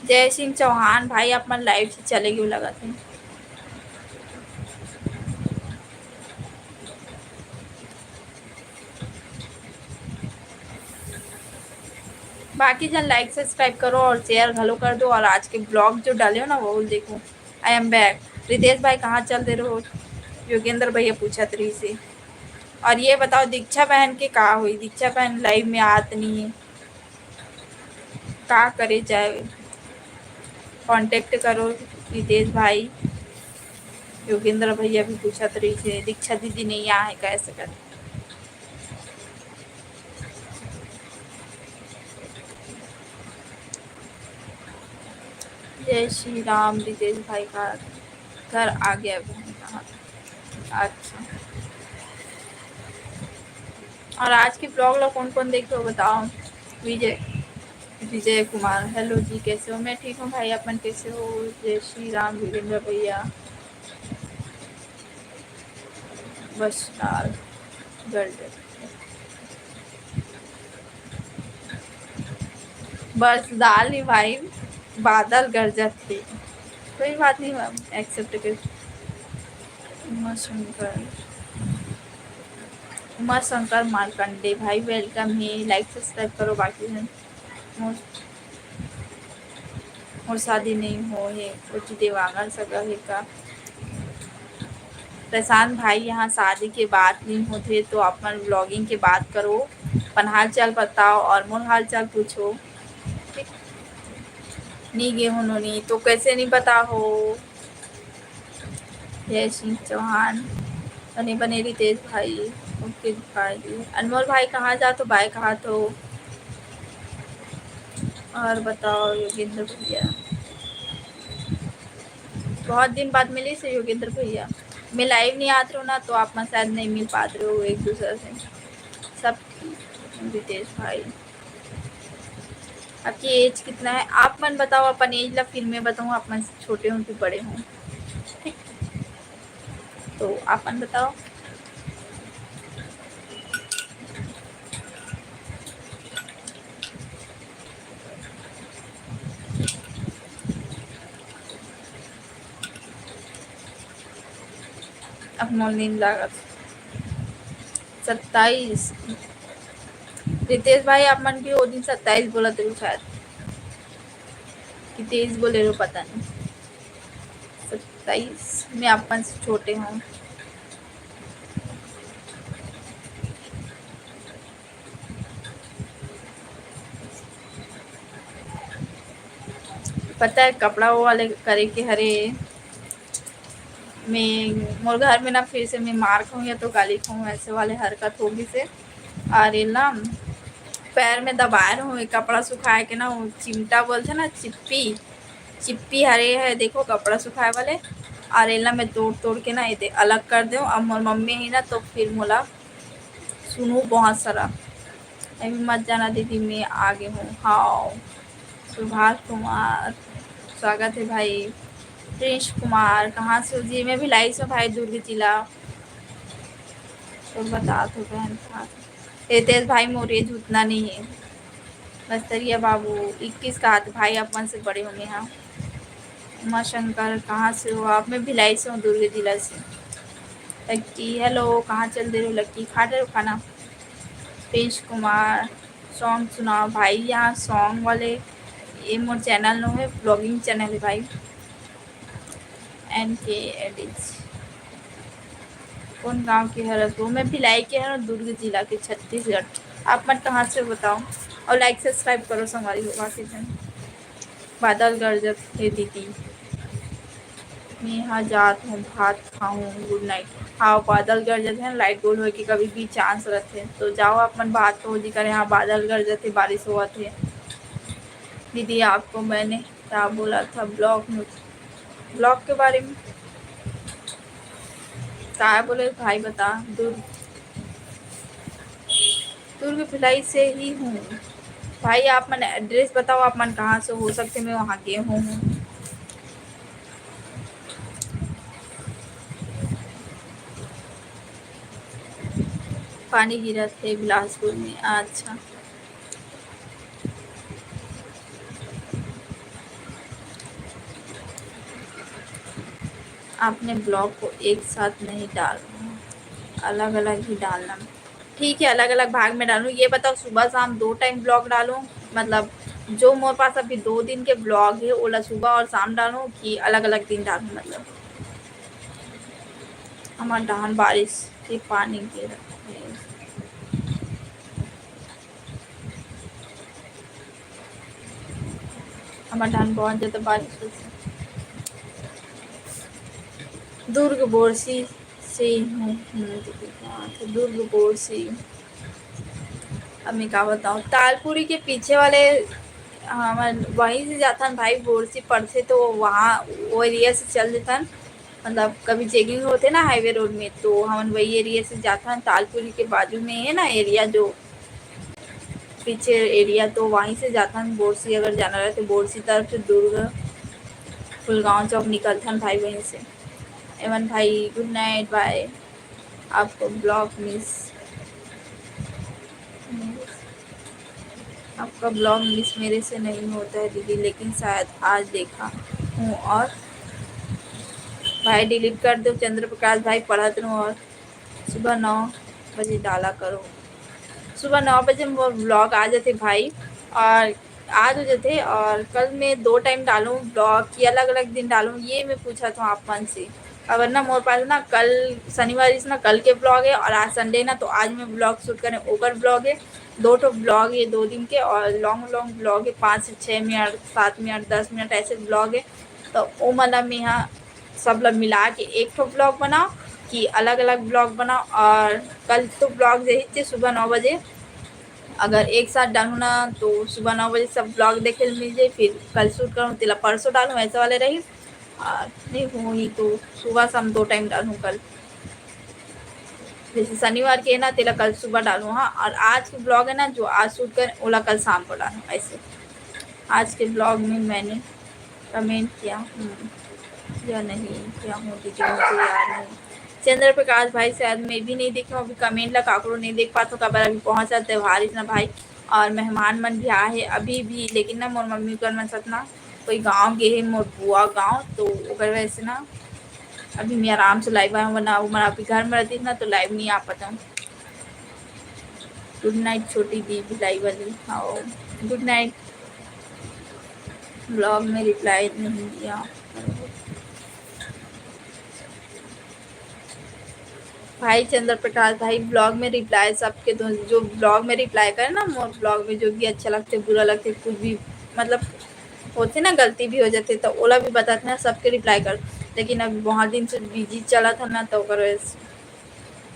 A: जय सिंह चौहान भाई आप मन लाइव से चले गए लगा थे। बाकी जन लाइक सब्सक्राइब करो और शेयर घलो कर दो, और आज के ब्लॉग जो डाले हो ना वो देखो। I am back. रितेश भाई कहाँ चल दे रहे हो? योगेंद्र भैया पूछा रही से। और ये बताओ दीक्षा बहन के कहा हुई? दीक्षा बहन लाइव में आत नहीं है, का करे जाए? कांटेक्ट करो रितेश भाई। योगेंद्र भैया भी पूछा रही से दीक्षा दीदी नहीं आए कैसे कर। जय श्री राम। रितेश भाई का घर आ गया बहन कहाँ? अच्छा। और आज की ब्लॉग लो कौन कौन देख रहे हो बताओ? विजय विजय कुमार हेलो जी, कैसे हो? मैं ठीक हूँ भाई, अपन कैसे हो? जय श्री राम। वीरेंद्र भैया बस डाल गर्द बस डाल ही भाई, बादल गरजत थे। कोई बात नहीं मैम, एक्सेप्ट कर। उमा शंकर मारकंडे भाई वेलकम है, लाइक सब्सक्राइब करो। बाकी है और शादी नहीं हो है कुछ देवांगन सगा है का? प्रशांत भाई यहाँ शादी के बात नहीं होते तो अपन ब्लॉगिंग के बात करो, अपन हाल चाल बताओ और मोर हाल चाल पूछो। ठीक नहीं गे हो नहीं तो कैसे नहीं पता हो? जय सिंह चौहान बने बने रितेश भाई ओके भाई। अनमोल भाई कहाँ जा तो भाई कहाँ तो? और बताओ योगेंद्र भैया, बहुत दिन बाद मिली से योगेंद्र भैया। मैं लाइव नहीं आते हो ना तो आप में शायद नहीं मिल पाते हो एक दूसरे से सब। रितेश भाई आपकी एज कितना है? आप मन बताओ, अपन एज ला फिर मैं बताऊँ आप मन छोटे हों कि बड़े हों? ठीक, तो आप मन बताओ। अब मोल नींद लागत 27। रितेश भाई आप मन भी वो दिन 27 बोला थे शायद कि 23 बोले रो, पता नहीं। 27 में अपन से छोटे हों। पता है कपड़ा वो वाले करे के हरे मैं मोर घर में ना फिर से मैं मार खाऊँ या तो गाली खाऊँ, ऐसे वाले हरकत होगी से। अरे ना पैर में दबाए रहो कपड़ा सुखाए के ना, वो चिमटा बोलते ना चिप्पी चिप्पी हरे है देखो कपड़ा सुखाए वाले। अरेला में तोड़ तोड़ के ना ये अलग कर दो। अब मोर मम्मी ही ना तो फिर मोला सुनू बहुत सारा। अभी मत जाना दीदी मैं आगे हूँ। हाँ सुभाष कुमार स्वागत है भाई। प्रिंस कुमार कहाँ से हो जी? मैं भी लाइव से भाई दुर्ग जिला तो बता दो बहन कहाँ से। रितेश भाई मोरेज उतना नहीं है। बस्तरिया बाबू 21 का हाथ भाई आप मन से बड़े होंगे। हाँ उमा शंकर कहाँ से हो आप? मैं भिलाई से हूँ दुर्ग जिला से। लक्की हेलो कहाँ चल दे रहे हो? लक्की खा रहे हो खाना? प्रिंस कुमार सॉन्ग सुनाओ भाई। यहाँ सॉन्ग वाले ये मोर चैनल नो है, ब्लॉगिंग चैनल है भाई। NK एडिज कौन गांव के है? रसो मैं भिलाई के है दुर्ग जिला के छत्तीसगढ़। आप मत कहाँ से बताओ और लाइक सब्सक्राइब करो संगवारी होगा के जन। बादल गरजत है दीदी मैं यहाँ जात हूँ भात खाऊँ गुड नाइट। हाँ बादल गरजत है लाइट गोल हो कि कभी भी चांस रहते तो जाओ अपन बात तो जी करे। हाँ बादल गरजत है बारिश हुआ थे। दीदी आपको मैंने क्या बोला था ब्लॉग के बारे में क्या बोले भाई बता? दुर्ग भिलाई से ही हूँ भाई। आप मन एड्रेस बताओ आप मन कहाँ से हो सकते मैं वहाँ गए हूँ। पानी गिरा थे बिलासपुर में। अच्छा आपने ब्लॉग को एक साथ नहीं डालना, अलग अलग ही डालना। ठीक है अलग अलग भाग में डालूँ। ये बताओ सुबह शाम 2 टाइम ब्लॉग डालूँ मतलब जो मोरे पास अभी 2 दिन के ब्लॉग है ओला सुबह और शाम डालूँ कि अलग-अलग दिन डालूँ मतलब? हमार डहान बारिश के पानी गिरत है। हमार डहान बहुत ज़्यादा बारिश होती। दुर्ग बोरसी से हूँ तो दुर्ग बोरसी। अब मैं क्या बताऊँ, तालपुरी के पीछे वाले हमार वहीं से जाथन भाई बोरसी पड़थे, तो वहाँ वो एरिया से चल देथन। मतलब कभी चेकिंग होते ना हाईवे रोड में, तो हम वही एरिया से जाथन। तालपुरी के बाजू में है ना एरिया, जो पीछे एरिया, तो वहीं से जाथन। बोरसी अगर जाना रहे तो बोरसी तरफ से दुर्ग फुलगांव चौक निकलथन भाई वहीं से। एवन भाई गुड नाइट, बाय। आपको ब्लॉग आपका ब्लॉग मिस मेरे से नहीं होता है दीदी, लेकिन शायद आज देखा हूँ और भाई डिलीट कर दो। चंद्र प्रकाश भाई पढ़त रहूँ और सुबह 9 बजे डाला करो। सुबह 9 बजे वो ब्लॉग आ जाते भाई, और आज हो जाते। और कल मैं 2 टाइम डालूँ ब्लॉग कि अलग-अलग दिन डालूँ, ये मैं पूछा था आप मन से। अगर ना मोरे पास ना कल शनिवार से ना कल के ब्लॉग है, और आज संडे ना तो आज मैं ब्लॉग शूट करें ओकर ब्लॉग है। 2 ठो ब्लॉग है 2 दिन के, और लॉन्ग ब्लॉग है 5 से 6 मिनट 7 मिनट 10 मिनट ऐसे ब्लॉग है। तो वो मतलब मैं यहाँ सब लोग मिला के एक ठो ब्लॉग बनाओ कि अलग-अलग ब्लॉग बनाओ। और कल तो ब्लॉग यही थे सुबह 9 बजे, अगर एक साथ डालूँ ना तो सुबह 9 बजे सब ब्लॉग देखे मिल जाए, फिर कल शूट करूँ तिला परसों डालूँ, ऐसे वाले रही। नहीं हुई तो सुबह शाम 2 टाइम डालूँ कल। जैसे शनिवार के है ना तेला कल सुबह डालूँ, हाँ। और आज के ब्लॉग है ना जो आज शूट करें ओला कल शाम को डालूँ ऐसे। आज के ब्लॉग में मैंने कमेंट किया या नहीं किया हूँ दीदी, मुझे याद नहीं। चंद्र प्रकाश भाई शायद मैं भी नहीं देखी हूँ अभी कमेंट ला, काकरो नहीं देख पाता कबर अभी पहुँचा त्यौहार इतना भाई, और मेहमान मन भी आए है अभी भी। लेकिन ना मोर मम्मी कर मन साथ ना कोई गाँव गे है, मोर बुआ गाँव, तो ओकर वजह से ना अभी मैं आराम से लाइव आया हूँ, वरना मैं अभी घर में रहती ना तो लाइव नहीं आ पाता हूँ। गुड नाइट छोटी दी भी लाइव वाली, हाँ गुड नाइट। ब्लॉग में रिप्लाई नहीं दिया भाई। चंद्र प्रकाश भाई ब्लॉग में रिप्लाई सबके दो, जो ब्लॉग में रिप्लाई करे ना मोर ब्लॉग में, जो भी अच्छा लगते बुरा लगते कुछ भी मतलब होते ना गलती भी हो जाते तो ओला भी बताते ना, सबके रिप्लाई कर। लेकिन अब बहुत दिन से बिजी चला था ना तो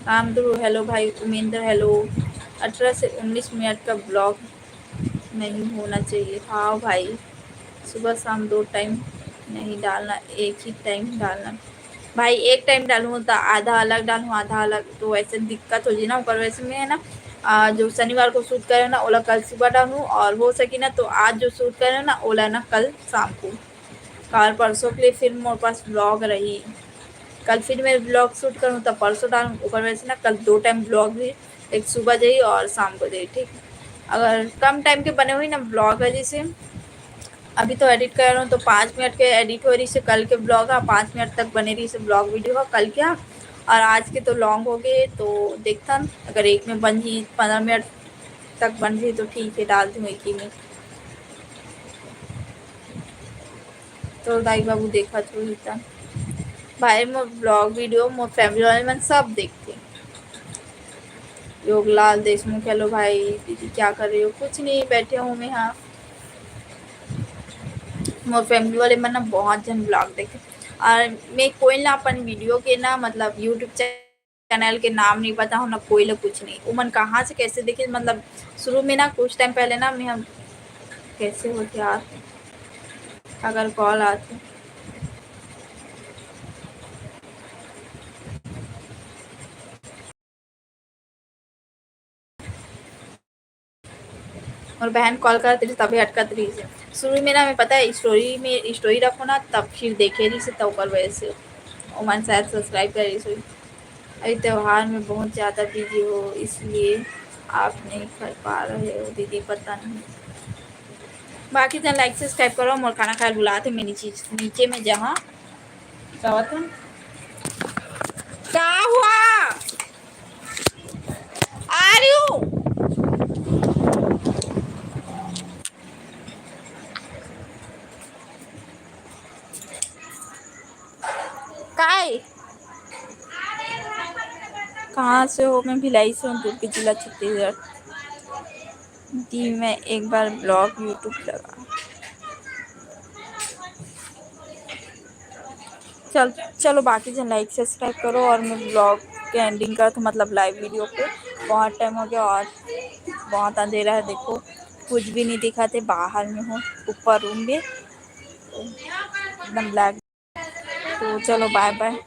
A: राम ध्रुव हेलो भाई। उमेंद्र हेलो। 18 से 19 मिनट का ब्लॉग नहीं होना चाहिए, हाँ भाई। सुबह शाम 2 टाइम नहीं डालना, एक ही टाइम डालना भाई। एक टाइम डालूँ तो आधा अलग डालूँ आधा अलग, तो ऐसे दिक्कत हो जाए ना। पर वैसे में है ना जो शनिवार को शूट करे ना ओला कल सुबह डालूँ, और हो सके ना तो आज जो शूट करे ना ओला ना कल शाम को। कल परसों के लिए फिर मेरे पास ब्लॉग रही, कल फिर मैं ब्लॉग शूट करूँ तब परसों डालूँ। ऊपर वैसे ना कल 2 टाइम ब्लॉग भी, एक सुबह जाइए और शाम को जाइए, ठीक। अगर कम टाइम के बने हुए ना ब्लॉग है, जैसे अभी तो एडिट कर रहा हूँ तो 5 मिनट के एडिट हो रही से कल के ब्लॉग है, 5 मिनट तक बने रही से ब्लॉग वीडियो है कल क्या। और आज के तो लॉन्ग हो गए, तो देखता अगर एक में बन ही 15 मिनट तक बन रही तो ठीक है, डाल दूँ एक ही में। तो दाई बाबू देखा तो हिता भाई मोर ब्लॉग वीडियो मोर फैमिली वाले मन सब देखते। योगलाल देशमुख हेलो भाई। दीदी क्या कर रही हो? कुछ नहीं, बैठे हूँ मैं यहाँ। मोर फैमिली वाले मन ना बहुत जन ब्लॉग देखे, और मैं कोई ना अपन वीडियो के ना मतलब यूट्यूब चैनल के नाम नहीं पता हूँ ना कोई ला कुछ नहीं। वो मन कहाँ से कैसे देखे, मतलब शुरू में ना कुछ टाइम पहले ना मैं हम कैसे होते यार, अगर कॉल आते और बहन कॉल करती थी तभी अटकत रही से। शुरू में ना मैं पता है स्टोरी रखो ना तब फिर देखे रही से, तब वजह से वो मन शायद सब्सक्राइब कर रही से। अभी त्यौहार में बहुत ज़्यादा बिजी हो इसलिए आप नहीं कर पा रहे हो दीदी, पता नहीं। बाकी जन लाइक सब्सक्राइब करो। मोर खाना खाए बुलाते मैं नीचे में जहाँ क्या था क्या हुआ आ रही हूँ। हाय, कहाँ से हो? मैं भिलाई से हूँ, दुर्ग जिला छत्तीसगढ़। दी मैं एक बार ब्लॉग यूट्यूब लगा। चलो बाकी जन लाइक सब्सक्राइब करो, और मैं ब्लॉग के एंडिंग का तो मतलब लाइव वीडियो पे बहुत टाइम हो गया और बहुत अंधेरा है। देखो कुछ भी नहीं दिखाते, बाहर में हूँ ऊपर रूम में एकदम ब्लैक। तो चलो बाय बाय।